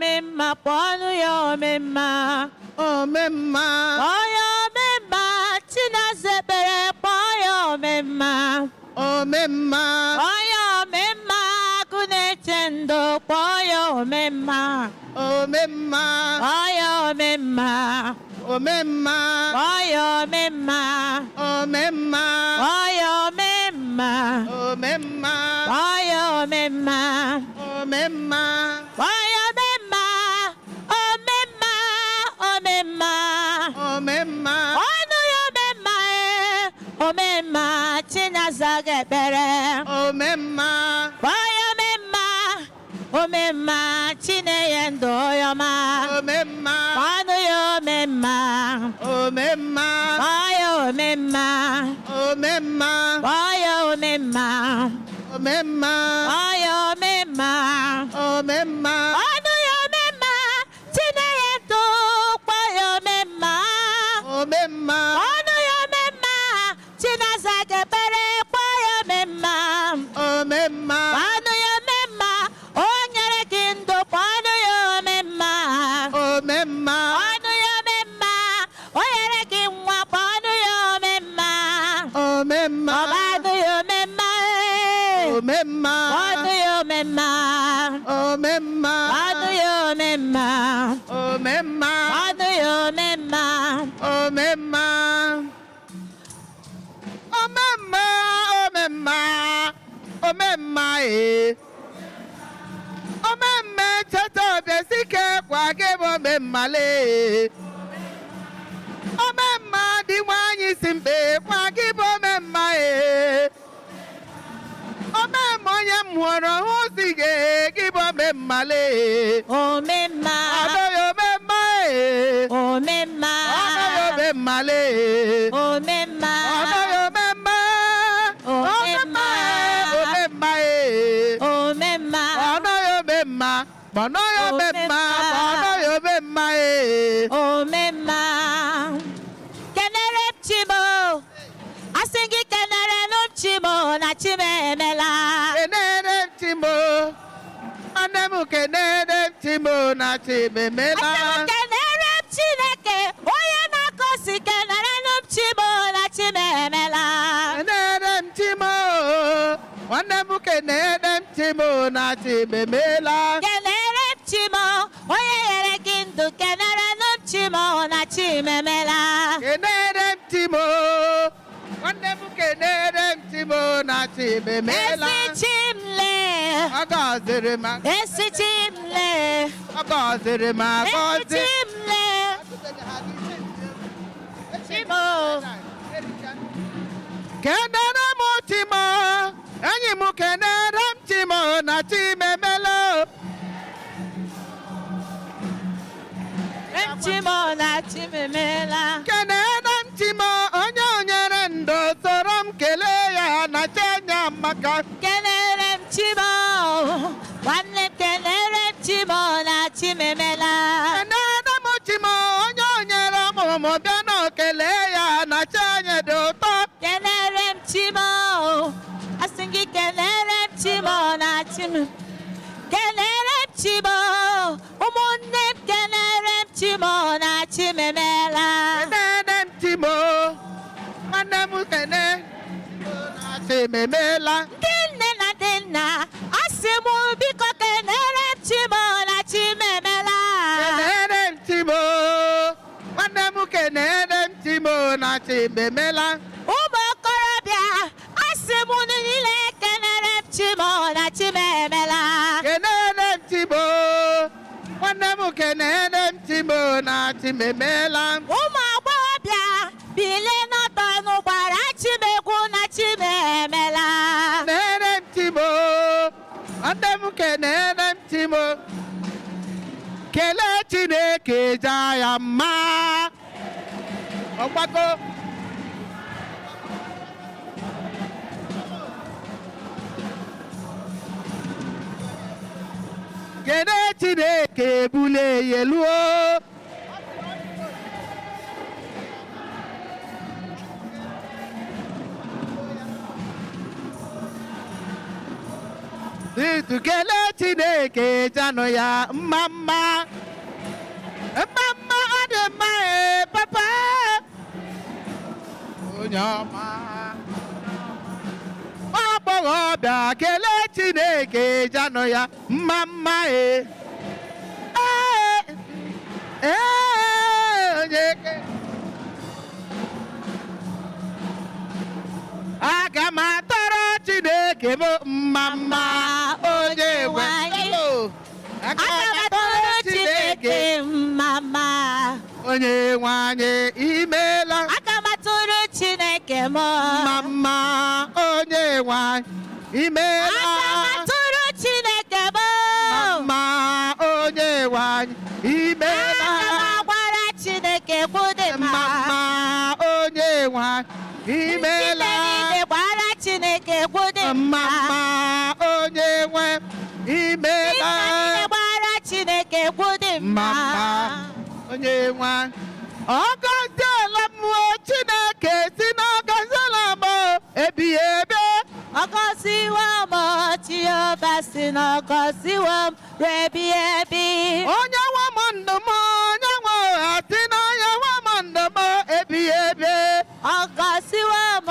Mema, ponu yo mema. O mema. Oyo mema, chinazebere poyo mema. O mema. Oyo mema, kunechendo poyo mema. O mema. Oyo mema. O mema. Oyo mema. O mema. Oyo mema. O mema. Oyo mema. O mema. Oyo mema. O mema. O mema. O mema. Onu yo mema o mema chinazaga bere. O mema. Oyo mema. O mema chineyendo yoma. O mema. Onu yo mema. O mema. Oyo mema. O mema. Oyo mema. O mema. Oyo mema. O mema. Onu yo mema chineyendo oyo mema. O mema. Onu yo mema chinazaga bere oyo mema. O mema. Onu yo mema onyere kindo onu yo mema. O mema. Onu yo mema oyere kinwa onu yo mema. O mema. Obadu yo mema. O mema. Onu yo mema. O mema. Onu yo mema. O mema. Onu yo mema. O mema. O mema. O mema. O mema eh. O mema chata besike kwa gebo mema le. O mema di wanyi simbe kwa gebo mema eh. O mema nye mworo hosige gebo mema le. O mema. Adoyo mema eh. O mema. Adoyo mema le. O mema. Adoyo Bonoyo bemma, bonoyo bemma, Omemma. Kenere chimo. Asingi kenere no chimo na chimemela. kenere chimo. Anemu kenere chimo na chimemela. Asemu kenere chineke. Oye na kosi kenere no chimo na chimemela. Kenere chimo. Anemu kenere chimo na chimemela. Kenere chimo. Oye yere kindu kenere no chimo na chimemela. Kenere chimo. Anemu kenere chimo na chimemela. Esi chimle. Agazere ma. Esi chimle. Agazere ma. Esi Agazere. chimle. Chimo. Kenere mo chimo. Enyi mu kenere chimo na chimemela. Chimo na chimemela. Kenere chimo onye onyere ndo soro m kelee ya na chenya maka. Kenere chimo. Nwanne m kenere chimo na chimemela. Kenere mo chimo onye onyere ọmụmụ bịa na kelee ya na chenya dị ụtọ. Kenere chimo. Asị gị kenere chimo na chimemela. Kenere chimo. Ụmụnne m kenere chimo na chimemela. Kenere chimo nwanne m kene na chimemela. Ndị nne na ndị nna asị m biko kenere chimo na chimemela. Kenere chimo nwanne m kenere chimo na chimemela. Ụmụ okorobịa asị m niile kenere chimo na chimemela. Kenere chimo nwanne m kenere chimo na chimemela. Ụmụ agbọghọbịa bile n'ọtọ n'ụgbara chimegwu na chimemela. Kenere chimo nwanne m kenere chimo. Kelee Chineke jaa ya mma. Ọgbakọ. Kelee Chineke ebule ya elu o. Kelee Chineke janụ ya mma mma. Mma mma ọ dị mma papa. Onye ọma. Agbọghọbịa kelee Chineke janụ ya mma mma onye ke. Aga m atọrọ Chineke m mma mma onye nwe. Aga m atọrọ Chineke mma mma. Onye nwe anyị imeela. Aga m atụrụ Chineke m mma mma onye nwe anyị imeela. Aga m atụrụ Chineke m mma onye nwe anyị imeela. Aga m agwara Chineke egwu dị mma. mma onye nwe anyị imeela. Ndị gbara Chineke egwu dị mma mma. onye nwe imeela. Ndị gbara Chineke egwu dị mma. onye nwe ọ gọziela m Chineke si na ọ gọziela m ebighị ebe. Ọ gọziwo m Jehova si na ọ gọziwo m ruo ebighị ebi. Onye nwe m ndụ m onye nwe ụgha si na onye nwe m ndụ m ebighị ebe. Ọ gọziwo m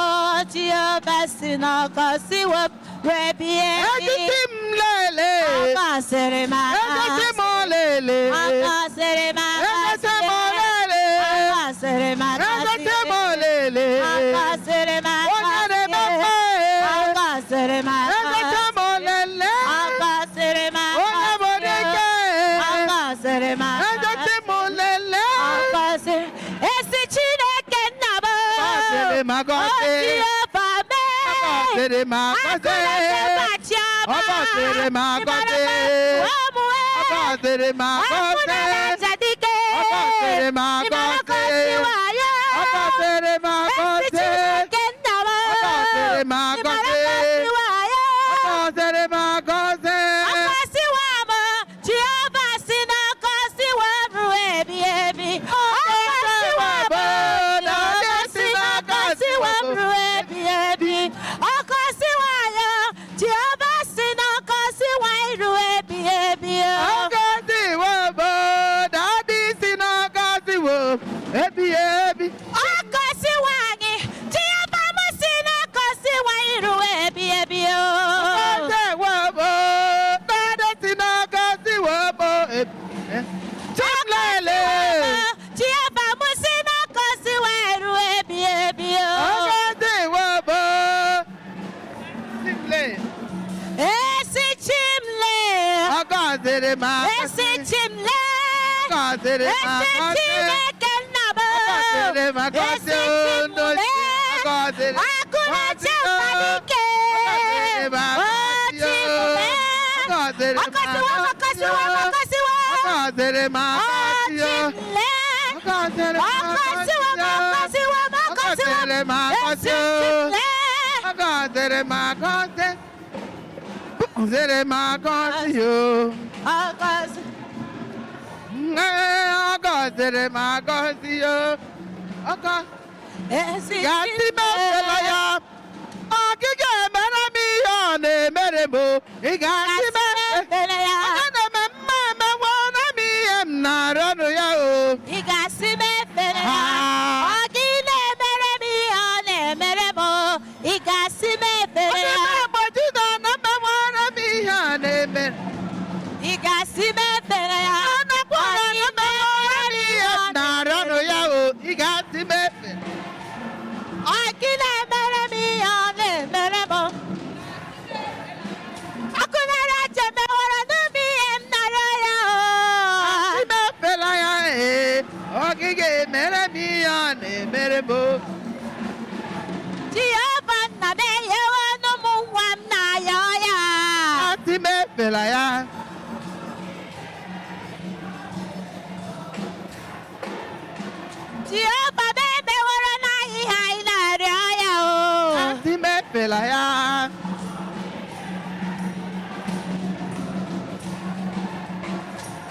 Jehova si na ọ gọziwo m ruo ebighị ebi. Ejisi m lele. Ọ gọziri m Ejisi m lele. Ọ gọziri m Ejisi m lele. Ọ gọziri m Ejisi m lele. Ọ gọziri m Onye na-eme mma. Ọ gọziri m Ejisi m lele. Ọ gọziri m Onye bụ dike. Ọ gọziri m Ejisi m lele. Ọ gọziri ezi Chineke nna m. Gọziri m agọzi. O Jehova mee. Gọziri m agọzi. Ọ gọziri m agọzi. Ọ gọziri m agọzi. Ọ gọziri m agọzi. Ọ gọziri m agọzi. Ọ gọziri m agọzi. Ọ gọziri m agọzi. gọziri m esi agọzi. chimle Gọziri m esi agọzi. Chineke nna m Gọziri m agọzi. esi Unu chimle gọziri m akụ na-eche mmadike Gọziri m agọzi. chimle Gọziri m ọkọsiwa agọzi. ọkọsiwa ọkọsiwa Gọziri m agọzi. chimle Gọziri m agọzi. ọkọsiwa Gọziri m agọzi. chimle Gọziri m agọzi. Gọziri m agọzi. ọkọsi Gọziri m agọzi. esi Gasị mefela ya. Ọ gị ga-emere m ihe ọ na-emere m. Ị ga-asị chimle ya ọ na-eme mma emenwere m ihe m na-arịọ ọnụ ya o. ị ga-asị m efere ya ọ gị na-emere m ihe ọ na-emere m ị ga-asị m efere ya Ụbọchị na emenwere m ihe a na-eme. ị ga-asị m efere ya ọ gị Emenwere m ihe m na-arịọ ọnụ ya o. Ị ga-asị m efe. ọ gị na-emere m ihe ọ na-emere m ọkụ nara aja mewara n'ubi ihe m nara ya Gasị mefela ya ee. Ọ gị ga-emere m ihe ọ na-emere m. Jehova nna m enyewe ọnụ m nwa m na-ayọ ya Gasị mefela ya. Jehova m emewara n'anyị ihe anyị na-arịọ ya o Gasị mefela ya.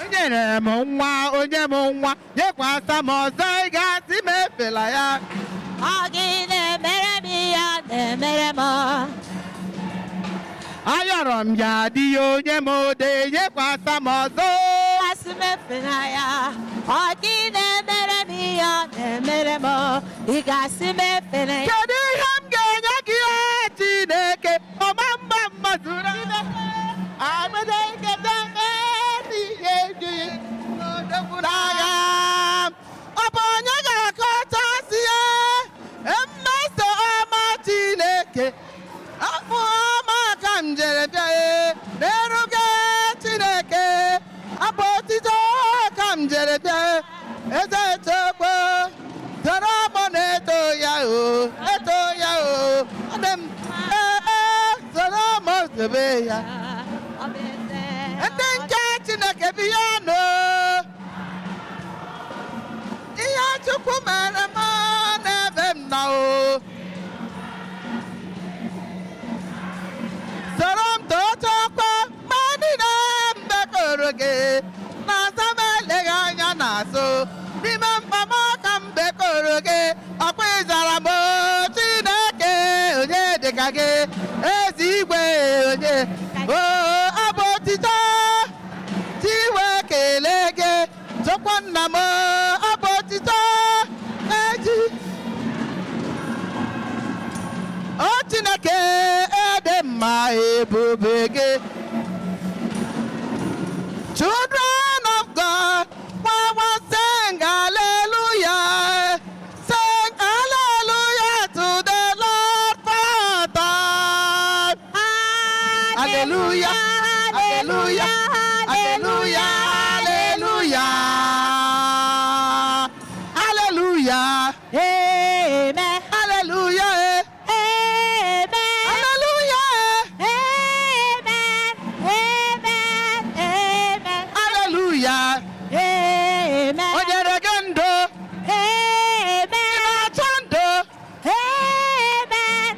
O nyere m nwa, onye m nwa, nyekwasa m ọzọ. Ị ga-asị m efela ya. ọ gị na-emere m ihe ọ na-emere m Ayọrọ m ya dị ya onye m ode, nyekwasa m ọzọ. asị m efela ya ọ gị na-emere m ihe ọ na-emere m ị ga-asị m efela ya Kedu ihe m ga-enye gị Chineke? Ọma mma mmazuru agbada nketa ihe gị n'agha. Ọ bụ onye ga-akọchasị ya mmeso ọma Chineke? Afọ ọma ka m jere bịa n'eruge Chineke. Abụ otito ka m jere bịa eze chekwa tọrọ ọgbọ na-eto ya o, eto ya o. Ọ dị m tọrọ ọgbọ zebe ya. Ndị nke Chineke bi ya nọ. Ihe Chukwu mere m n'ebe m nọ o. Soro m tochakwa mgbe niile m bekọrọ gị na-aza m eleghị anya n'azụ. N'ime mkpa m ka m bekọrọ gị ọkwa ịzara m o Chineke onye dịka gị ezi igwe onye o abụ otito tiwe kelee gị chọkwa nna m abụ otito eji o Chineke ede mma ebube gị. Children of God, we will sing hallelujah. Sing hallelujah to the Lord Father. Hallelujah, hallelujah, hallelujah, hallelujah. Hallelujah. amen Hallelujah. amen Hallelujah. amen amen amen Hallelujah. amen O nyere gị ndụ. amen Achọ ndụ. amen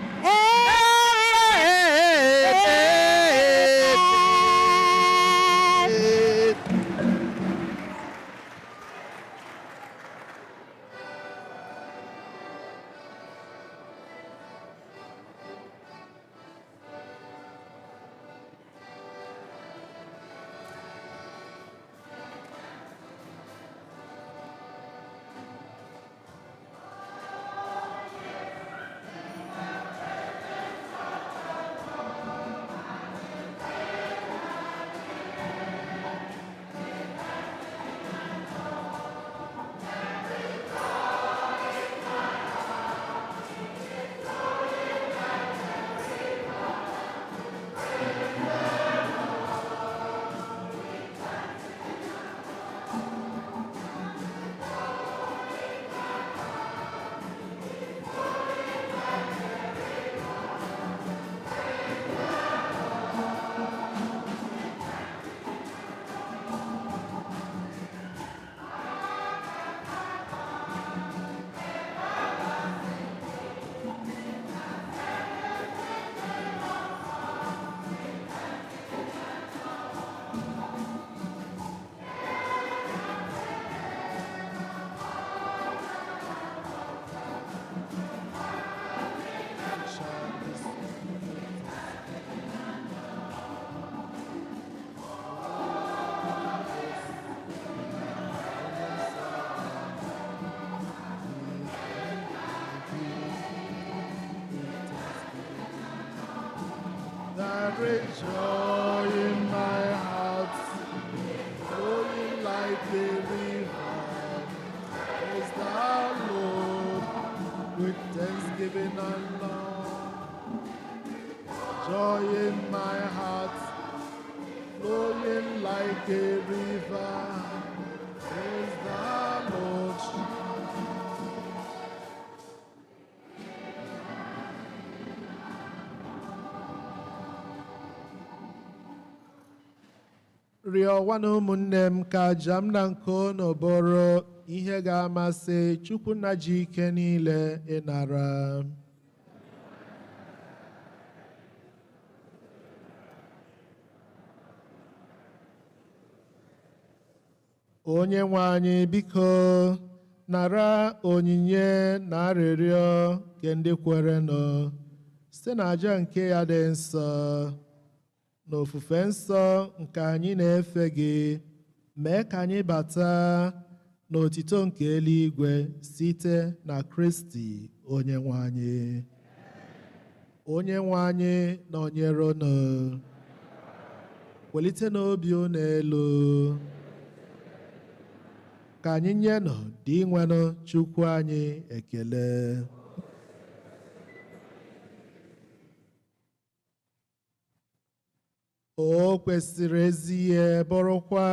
there is joy in my heart, flowing like a river. Praise the Lord with thanksgiving and love. Joy in my heart, flowing like a river. Praise the Lord. Rịọwa na ụmụnne m ka aja m na nke unu bụrụ ihe ga-amasị Chukwu nna ji ike niile ịnara. Onye nwe anyị biko nara onyinye na arịrịọ nke ndị kwerenụ site na aja nke ya dị nsọ na ofufe nsọ nke anyị na-efe gị, mee ka anyị bata n'otito nke eluigwe site na Kristi onye nwe anyị. Onye nwe anyị nọnyere unu, welite n'obi unu elu, ka anyị nyenụ dị nwenụ Chukwu anyị ekele. O kwesịrị ezi ihe bụrụkwa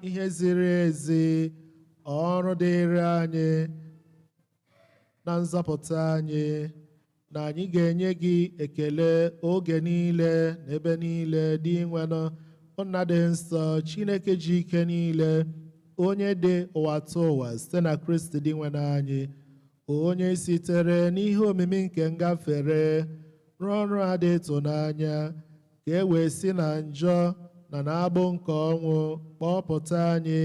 ihe ziri ezi ọrụ dịrị anyị na nzọpụta anyị, na anyị ga-enye gị ekele oge niile na ebe niile dị nwenụ nna dị nsọ, Chineke ji ike niile, onye dị ụwa tụ ụwa site na Kristi dị nwenụ anyị, onye sitere n'ihe omimi nke ngafere rụọ ọrụ a dị ịtụnanya, ka e wee si na njọ na na-agbụ nke ọnwụ kpọpụta anyị,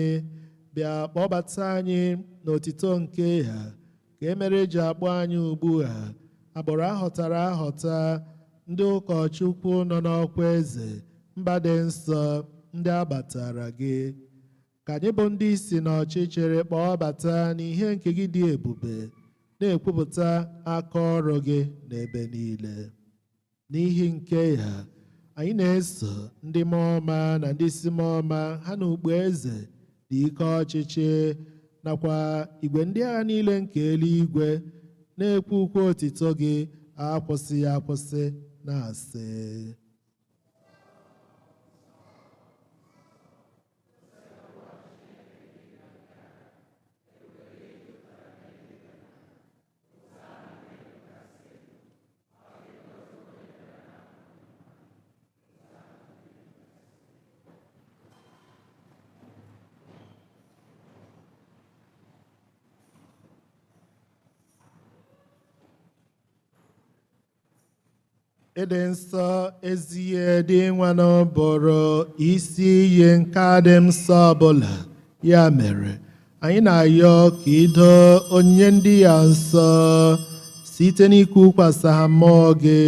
bịa kpọbata anyị n'otito nke ha, ka e mere eji akpọ anyị ugbu a agbụrụ ahọtara ahọta, ndị ụkọchukwu nọ n'ọkwa eze mba dị nsọ, ndị abatara gị, ka anyị bụ ndị isi n'ọchịchịrị kpọbata n'ihe nke gị dị ebube, na-ekwupụta aka ọrụ gị n'ebe niile. N'ihi nke ya anyị na-eso ndị mmụọ ọma na ndị isi mmụọ ọma ha na ukpu eze dị ike ọchịchị nakwa igwe ndị agha niile nke eluigwe na-ekwu ukwu otito gị akwụsịghị akwụsị na-asị: ịdị nsọ ezi ihe dị nwanụ bụrụ isi iyi nke dị nsọ ọbụla. Ya mere anyị na-ayọ ka ido onyinye ndị ya nsọ site n'ikukwasa ha mmụọ gị,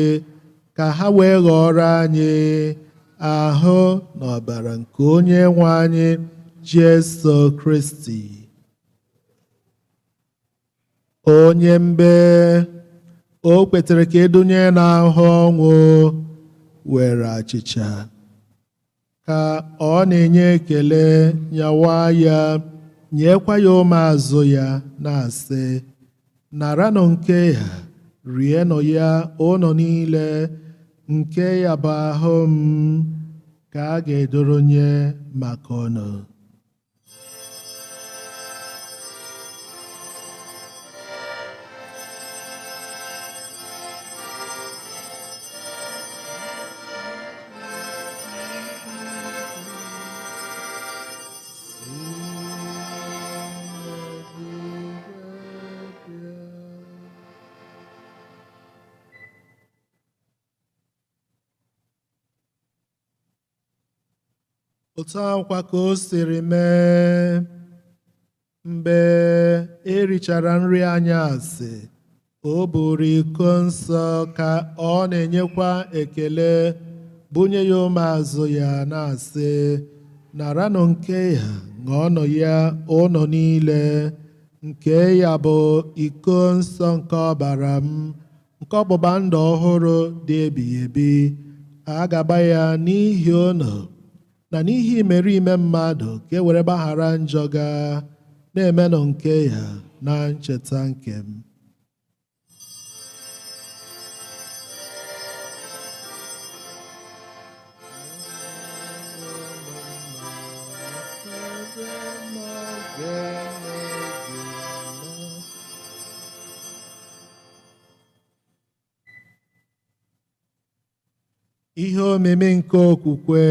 ka ha wee ghọrọ anyị ahụ na ọbara nke onye nwe anyị Jesu Kristi, onye mbe o kwetere ka edunye n'ahụ ọnwụ, were achịcha ka ọ na-enye ekele nyawa ya, nyekwa ya ụmụazụ ya na-asị: naranụ nke ya, rienụ ya ụnụ niile, nke ya bụ ahụ m ka a ga-edoronye maka unu. Otu akwa ka o siri mee mgbe erichara nri anyasị, o buru iko nsọ ka ọ na-enyekwa ekele, bunye ya ụmụazụ ya na-asị: naranụ nke ya, ṅụọnụ ya ụnụ niile, nke ya bụ iko nsọ nke ọbara m, nke ọgbụgba ndụ ọhụrụ dị ebighị ebi, a ga-agba ya n'ihi unu na n'ihi imerime mmadụ ka e were gbaghara njọ ga na-emenụ nke ya na ncheta nke m. Ihe omimi nke okwukwe.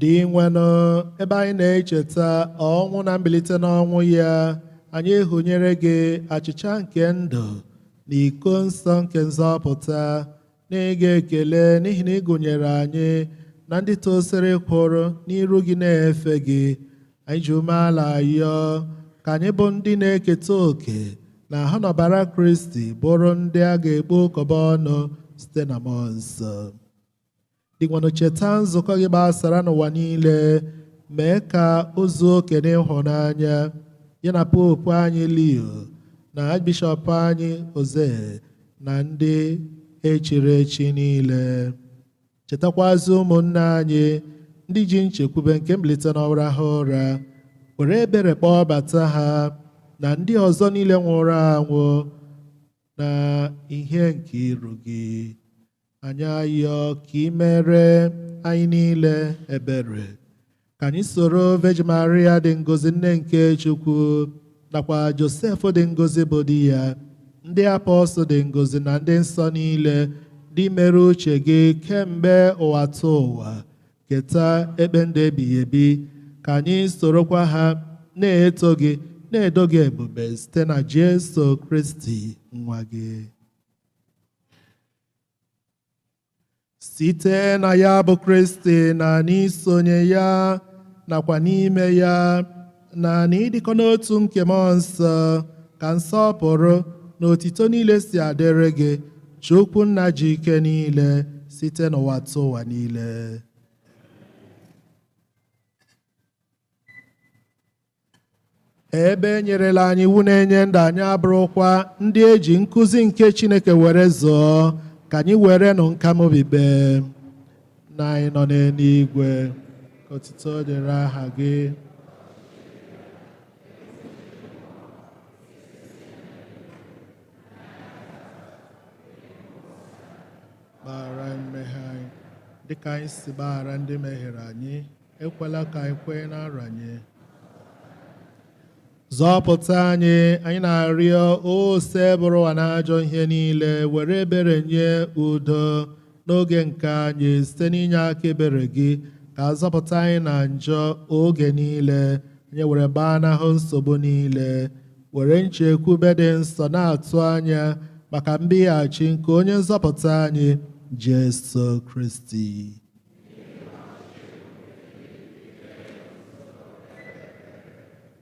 Dị nwenụ, ebe anyị na-echeta ọnwụ na mbilite n'ọnwụ ya, anyị ehụnyere gị achịcha nke ndụ na iko nsọ nke nzọpụta, na-ege ekele n'ihi na ị gụnyere anyị na ndị tosiri kwụrụ n'iru gị na-efe gị. Anyị ji umeala yọọ ka anyị bụ ndị na-eketa oke na ahụ na ọbara Kristi, bụrụ ndị a ga-ekpo ụkọba ọnụ site na mmụọ nsọ. Dịkwanụ cheta nzukọ gị gbasara n'ụwa niile, mee ka o zuo oke n'ịhụnanya ya na popu anyị Leo na bishọp anyị Oze na ndị echiri echi niile. Chetakwazi ụmụnne anyị ndị ji nchekwube nke mbilite n'ọnwụ ha ụra, were ebere kpọbata ha na ndị ọzọ niile nwụrụ anwụ na ihe nke iru gị. Anyị ayọ ka ị mere anyị niile ebere, ka anyị soro Virgin Maria dị ngọzi nne nke Chukwu, nakwa Josef dị ngọzi bụ di ya, ndị apọstọl dị ngọzi na ndị nsọ niile dị mere uche gị kemgbe ụwa tụ ụwa, keta ekpe ndụ ebighị ebi. Ka anyị sorokwa ha na-eto gị, na-edo gị ebube site na Jesu Kristi nwa gị. Site na ya bụ Kristi na n'isonye ya nakwa n'ime ya na n'ịdịkọ n'otu nke mmụọ nsọ, ka nsọpụrụ na otito niile si adịrị gị, Chukwu Nna ji ike niile, site n'ụwa tụ ụwa niile. Ebe e nyerela anyị iwu na-enye ndụ, anyị abụrụkwa ndị eji nkụzi nke Chineke were zụọ, ka anyị were nụ nkamobibe na anyị nọ n'eluigwe, ka otuto dịrị aha gị. Gbaghara mmehie anyị dịka anyị si gbaghara ndị mehiere anyị, ekwela ka anyị kwee na nranye. Zọpụta anyị, anyị na-arịọ ose bụrụ ụwa n'ajọ ihe niile, were ebere nye udo n'oge nke anyị site n'inye aka ebere gị, ka azọpụta anyị na njọ oge niile, anyị were gbaa n'ahụ nsogbu niile, were nchekwube dị nsọ na-atụ anya maka mbighachi nke onye nzọpụta anyị Jesu Kristi.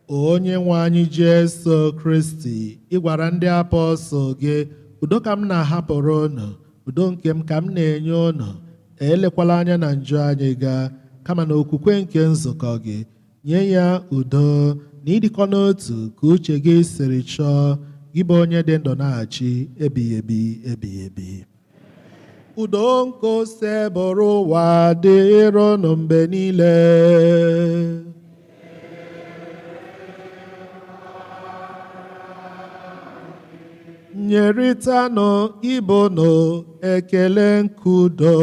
Onye nwe anyị Jesu Kristi, ị gwara ndị apọstọl gị, udo ka m na-ahapụrụ unu, udo nke m ka m na-enye unu, elekwala anya na njọ anyị gaa, kama na okwukwe nke nzukọ gị. Nye ya udo na ịdịkọ n'otu ka uche gị siri chọọ, gị bụ onye dị ndụ na-achị ebighị ebi ebighị ebi. Udo nke ose bụrụ ụwa dịrị unu mgbe niile. Nyeritanụ ibe unu ekele nke udo.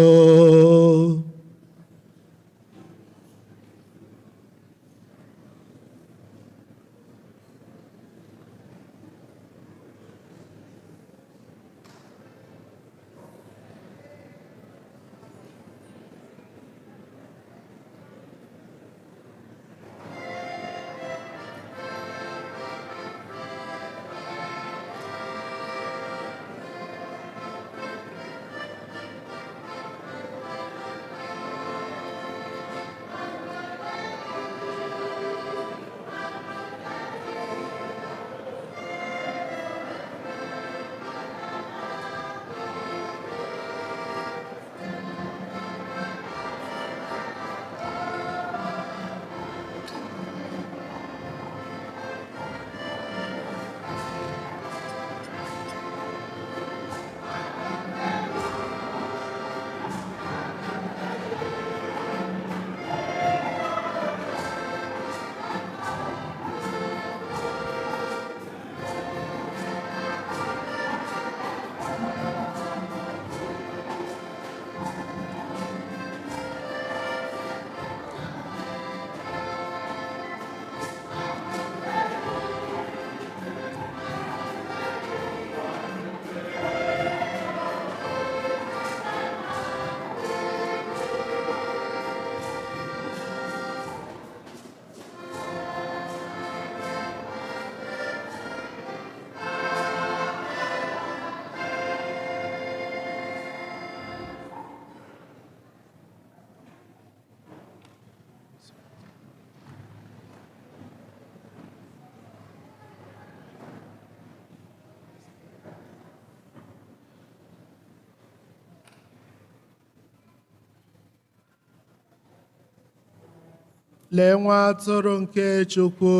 lee nwa atụrụ nke Chukwu,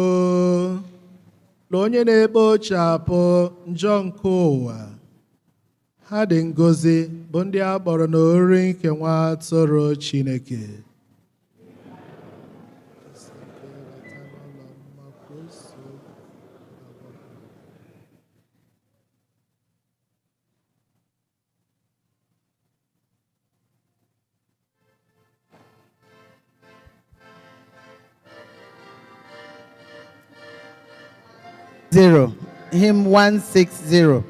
lee onye na-ekpochapụ njọ nke ụwa. Ha dị ngọzi bụ ndị a kpọrọ n'ori nke nwa atụrụ Chineke. Hymn 160.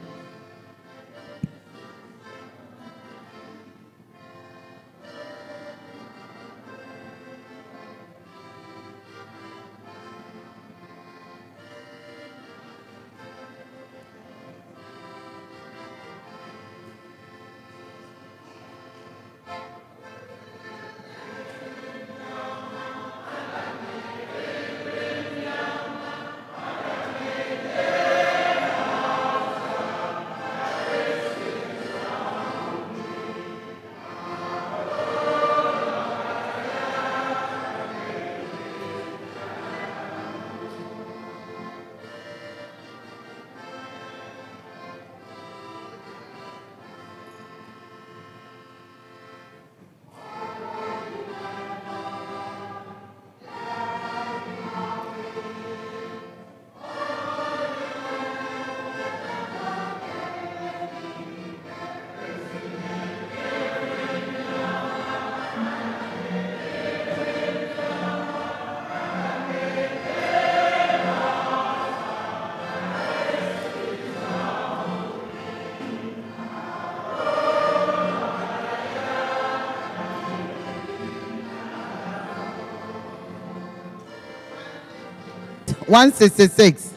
One 66.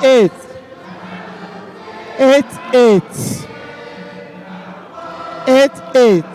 Eight. 8.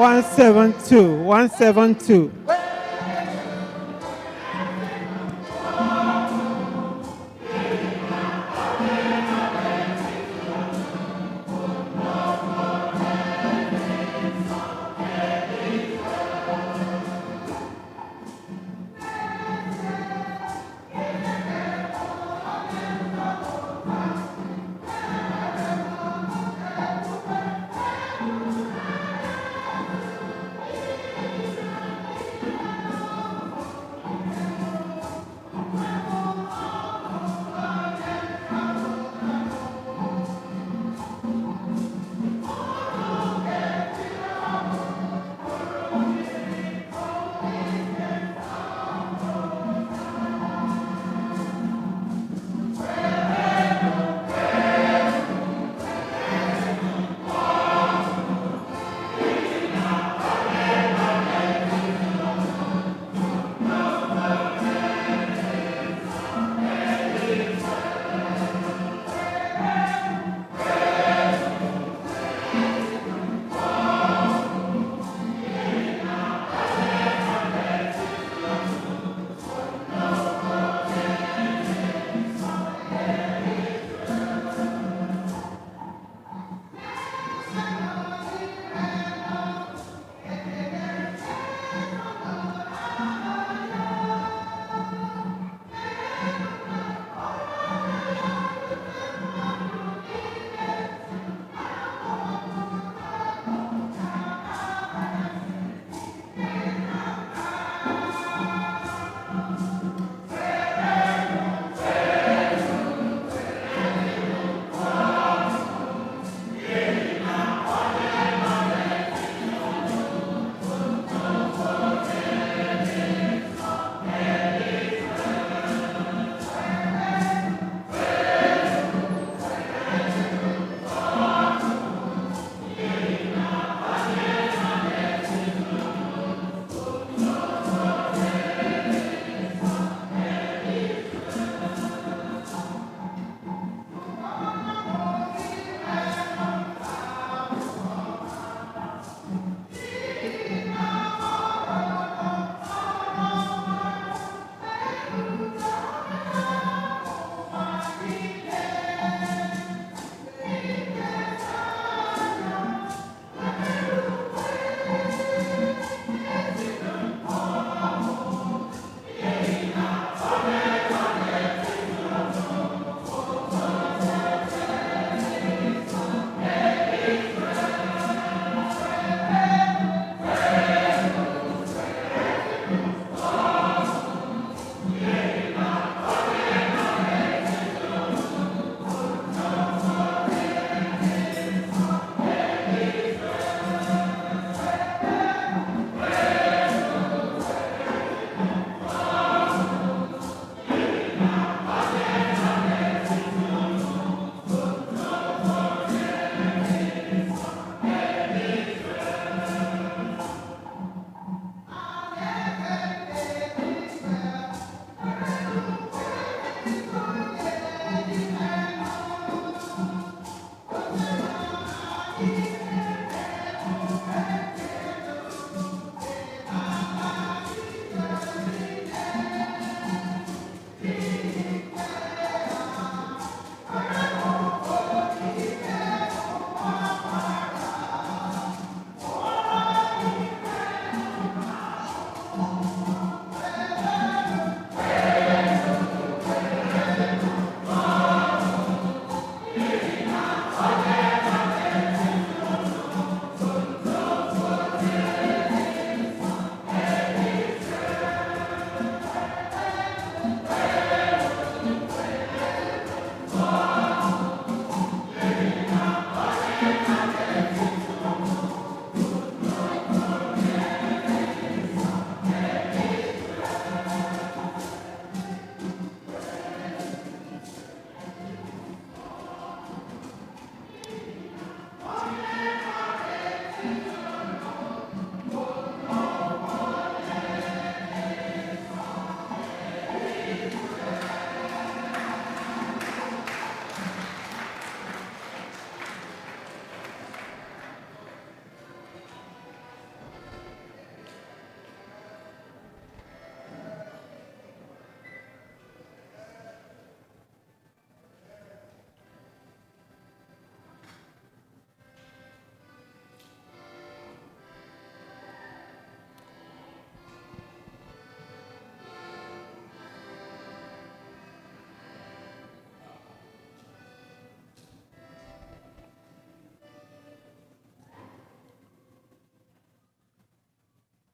172, 172.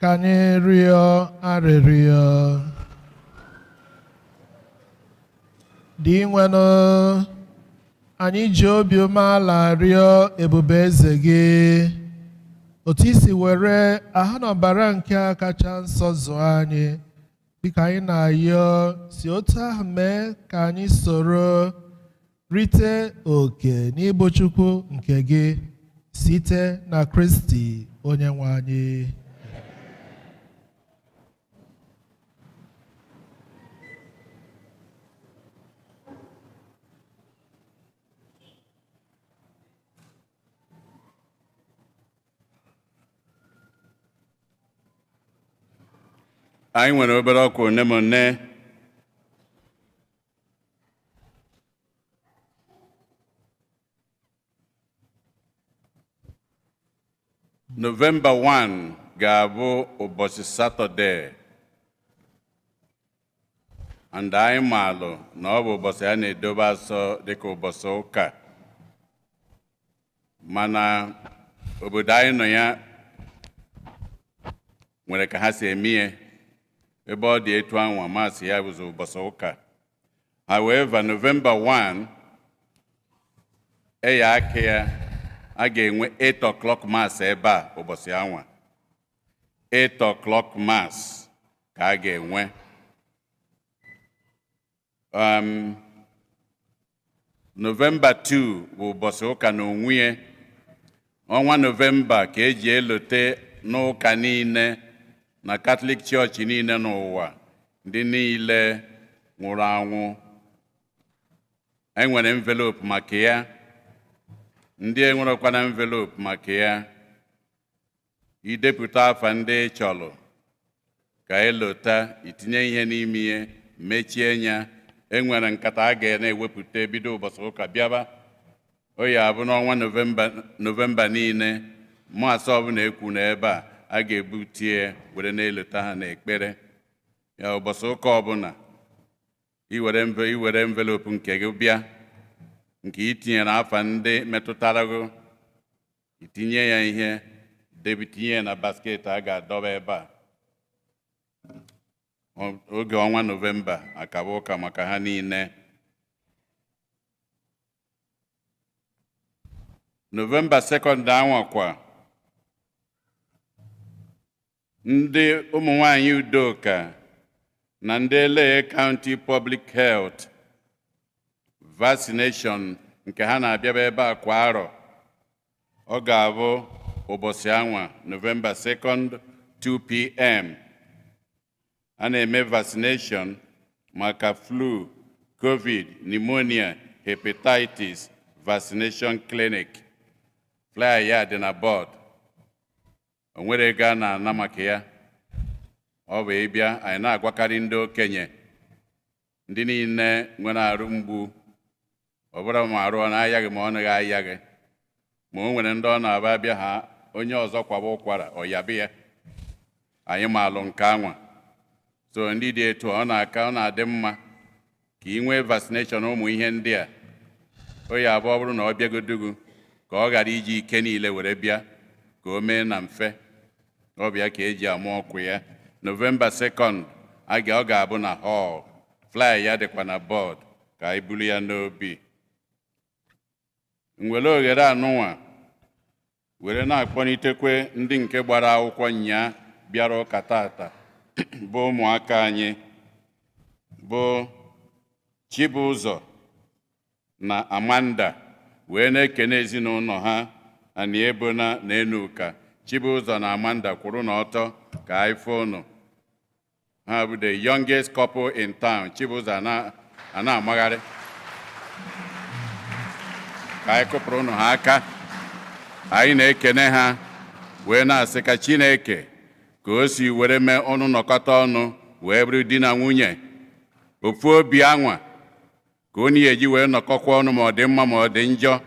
Ka anyị rịọ arịrịọ. Dị nwenụ, anyị ji obi umeala rịọ ebube eze gị, otu isi were ahụ na ọbara nke a kacha nsọ zụọ anyị, dịka anyị na-ayọ si otu ahụ mee ka anyị soro rite oke n'ịbụ Chukwu nke gị site na Kristi onye nwe anyị. Anyị nwere obere ọkwa one ma one. November 1 ga-abụ ụbọchị Satọde, and anyị maalụ na ọ bụ ụbọchị a na-edobe asọ dịka ụbọchị ụka, mana obodo anyị nọ ya nwere ka ha si eme ya ebe ọ dị etu anwa masị ya bụzi ụbọchị ụka. However, November 1 eya aka ya a ga-enwe 8 o'clock mass ebe a ụbọchị anwa. 8 o'clock mass ka a ga-enwe. November 2 bụ ụbọchị ụka na onwe ya. Ọnwa November ka eji elote n'ụka niile na Catholic Church niile n'ụwa, ndị niile nwụrụ anwụ. Enwere envelope maka ya. Ndị enwerekwana envelope maka ya, idepụta afa ndị chọrọ ka elota, itinye ihe n'ime ya, mechie ya. Enwere nkata a ga na-ewepụta bido ụbọchị ụka bịaba. O ya abụ n'ọnwa Novemba niile, maasị ọbụla ekwu n'ebe a ga-ebutie were na-elota ha n'ekpere. Ya ụbọchị ụka ọbụla iwere envelope nke gị bịa, nke itinyere afa ndị metụtara gị, itinye ya ihe, tinye ya na basket a ga-adọba ebe a. Oge ọnwa Novemba akaba ụka maka ha niile. Novemba 2nd anwakwa ndị ụmụ nwanyị Udoka na ndị Ele County Public Health vaccination nke ha na-abịaba ebe a kwa arọ. Ọ ga-abụ ụbọchị anwa November 2nd 2 p.m. A na-eme vaccination maka flu, COVID, pneumonia, hepatitis vaccination clinic. Flyer ya dị na board. O nwere ego a na-ana maka ya. Ọ bụ ịbịa anyị na-agwakarị ndị okenye, ndị niile nwere arụ mgbu, ọ bụrụ ma arụ ọ na-ayaghị ma ọ naghị ayaghị, ma o nwere ndị ọ na-aba bịa ha onye ọzọ kwaba ụkwara ọ yabe ya, anyị maalụ nke anwa. So ndị dị etu ọ na-adị mma ka ị nwee vaccination ụmụ ihe ndị a. O ya abụ ọ bụrụ na ọ bịagodugu ka ọ ghara iji ike niile were bịa, ka o mee na mfe. Ọ bịa ka eji amụ ọkụ ya. November 2nd ọ ga-abụ na hall. Flyer ya dịkwa na board ka anyị buru ya n'obi. Nwere oghere anụnwa were na-akpọnitekwe ndị nke gbara akwụkwọ nnyaa bịara ụka tata bụ ụmụaka anyị bụ Chibụzọ na Amanda, wee na-ekene ezinụlọ ha Aniebona na Enuka. Chibụzọ na Amanda kwụrụ n'ọtọ ka anyị fụ unu. Ha bụ the youngest couple in town. Chibụzọ a na-amagharị. Ka anyị kụpụrụ unu ha aka. Anyị na-ekene ha wee na-asị ka Chineke ka o si were mee ọnụ nọkọta ọnụ wee bụrụ di na nwunye ofu obi anwa, ka onye eji wee nọkọkwa ọnụ ma ọ dị mma ma ọ dị njọ,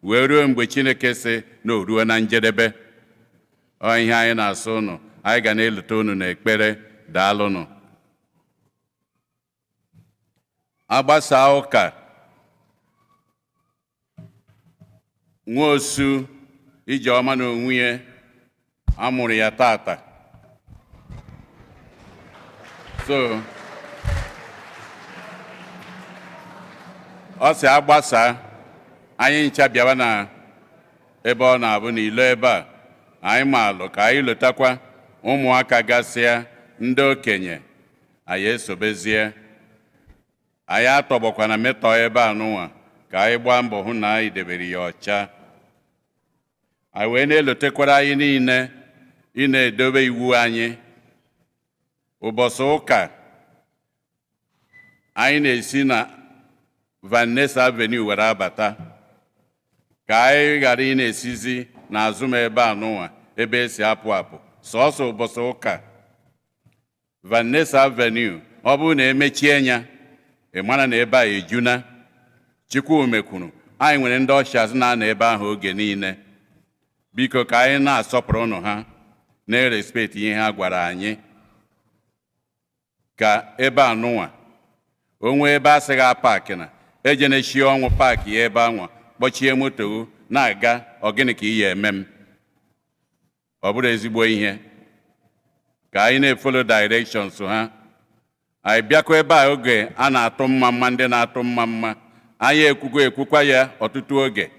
wee ruo mgbe Chineke sị na o ruo na njedebe. Ọ ihe anyị na-asụ unu. Anyị ga na-elute unu n'ekpere. Daalụnụ. Agbasa ụka Nwosu Ijeọma na onwe ya amụrụ ya tata. So ọ sị agbasa anyị ncha bịawa na ebe ọ na-abụ n'ilo ebe a anyị maalụ ka anyị lotakwa ụmụaka gasịa ndị okenye anyị esobezie anyị atọgbọkwa na metọ ebe a nụnwa ka anyị gbaa mbọ hụ na anyị debere ya ọcha anyị wee na-elotekwara anyị niile ị na-edobe iwu anyị ụbọchị ụka anyị na-esi na Vanessa Avenue were abata ka anyị ghara ị na-esizi n'azụ m ebe a nụnwa ebe esi apụ apụ sọọsọ ụbọchị ụka Vanessa Avenue ọ bụrụ na emechie ya ị mara na ebe a ejuna Chukwume kwuru anyị nwere ndị ọchịazị na-anọ ebe ahụ oge niile biko ka anyị na-asọpụrụ ụnụ ha na-erespekt ihe ha gwara anyị ka ebe a nụnwa onwe ebe a sịghị paakị na ejenechie ọnwụ paakị ya ebe anwa kpọchie moto na-aga ọgịnị ka ị ya eme m ọ bụrụ ezigbo ihe ka anyị na-efolo directions ha anyị bịakwa ebe a oge a na-atụ mma ndị na-atụ mma anyị ekwukwa ya ọtụtụ oge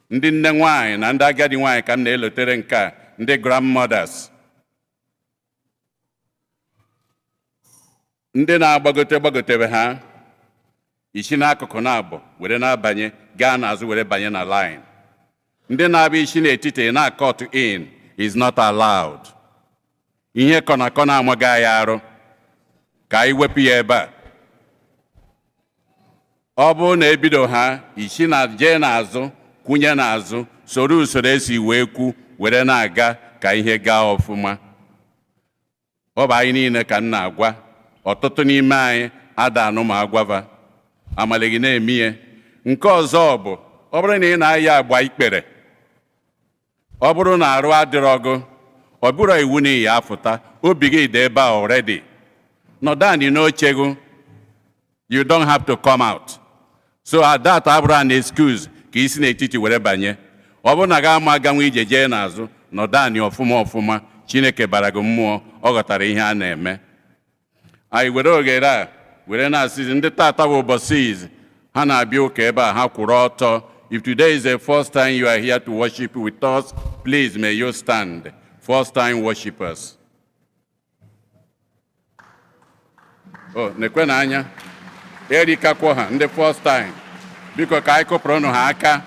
ndị nne nwaanyị na ndị agadi nwaanyị ka m na-elotere nke a ndị grandmothers ndị na-agbagotere ha isi n'akụkụ na-abụ were na-abanye gaa n'azụ were banye na line ndị na-abịa isi n'etiti na cut in is not allowed ihe kọna amaghị anyị arụ ka anyị wepụ ya ebe a ọ bụrụ na ebido ha isi na jee n'azụ kwụnye n'azụ soro usoro esi wee kwu were na-aga ka ihe gaa ọfụma ọ bụ anyị niile ka m na-agwa ọtụtụ n'ime anyị ada anụ ma agwava amalighị na-eme ihe nke ọzọ bụ ọ bụrụ na ị na-aya agba ikpere ọ bụrụ na arụ adịrọ gụ ọ bụrụ iwu na iyi afụta obi gị dị ebe a already nọdani n'oche gụ you don't have to come out so at that abụrụ an excuse ka isi n'etiti were banye ọ bụrụ na gị ama aganwe ije jee n'azụ nọdani ọfụma Chineke bara gị mmụọ ọ ghọtara ihe a na-eme anyị were oghere a were na-asịzi ndị tata bụ ụbọchị izi ha na-abịa ụka ebe a ha kwụrụ ọtọ. If today is the first time you are here to worship with us, please may you stand. First time worshipers. Oh, nekwe na anya erika kwa ha ndị first time biko ka anyị kụpụrụ ụnụ ha aka.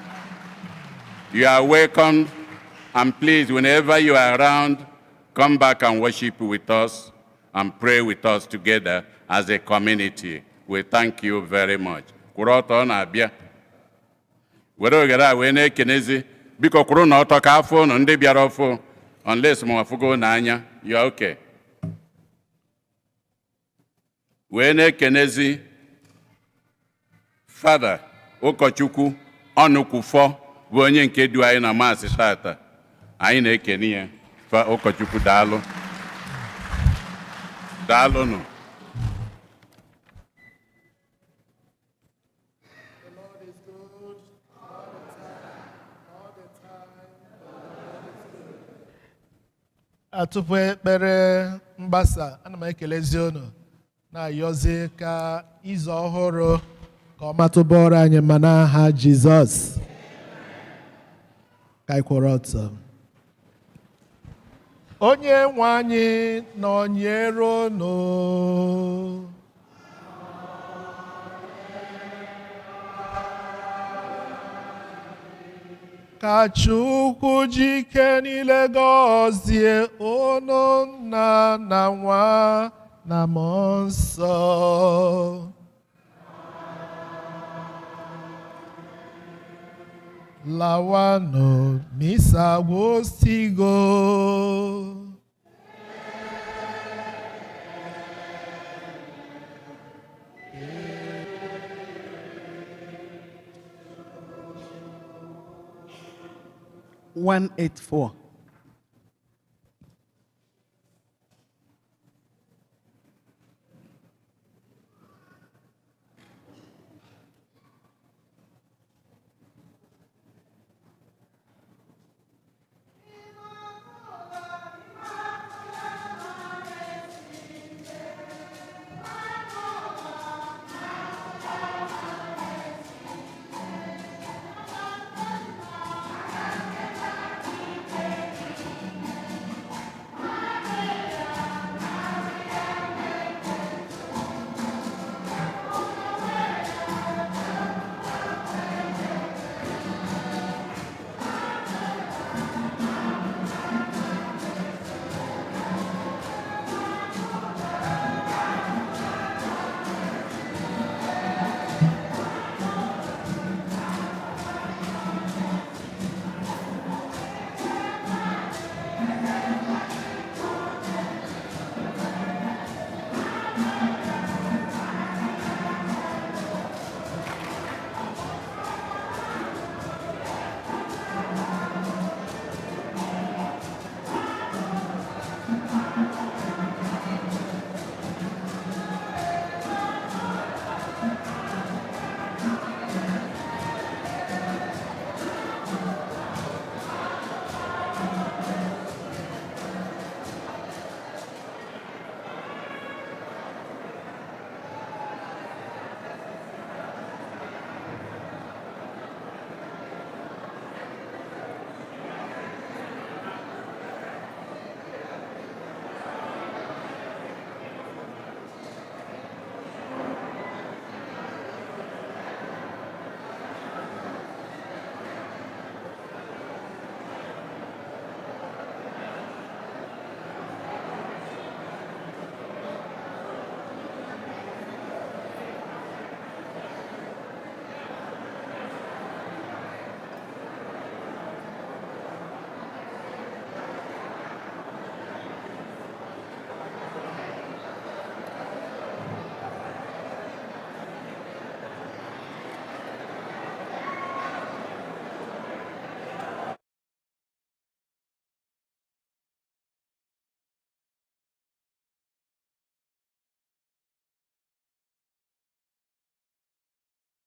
You are welcome, and please, whenever you are around, come back and worship with us and pray with us together as a community. We thank you very much. Kwụrụ ọtọ na-abịa were oghere a wee na-ekenezi biko kwụrụ na ọtọ ka afọ ụnụ ndị bịara ọfụ unless ma afụgo n'anya you are okay. Wee na-ekenezi Fada ụkọchukwu Ọnụkwufọ bụ onye nke du anyị na maasị tata. Anyị na-ekene ya ụkọchukwu daalụ daalụnụ. Tupu ekpere mgbasa ana m ekelezi unu na-ayọzi ka izu ọhụrụ ka ọ matụbọrọ anyị ma n'aha Jizọs. Ka anyị kwụrụ ọtọ. Onye nwe anyị nọnyere unu. Ka Chukwu jike niile gọzie unu Nna na Nwa na Mmụọ Nsọ. Lawanụ misa gwụsịgo. (184)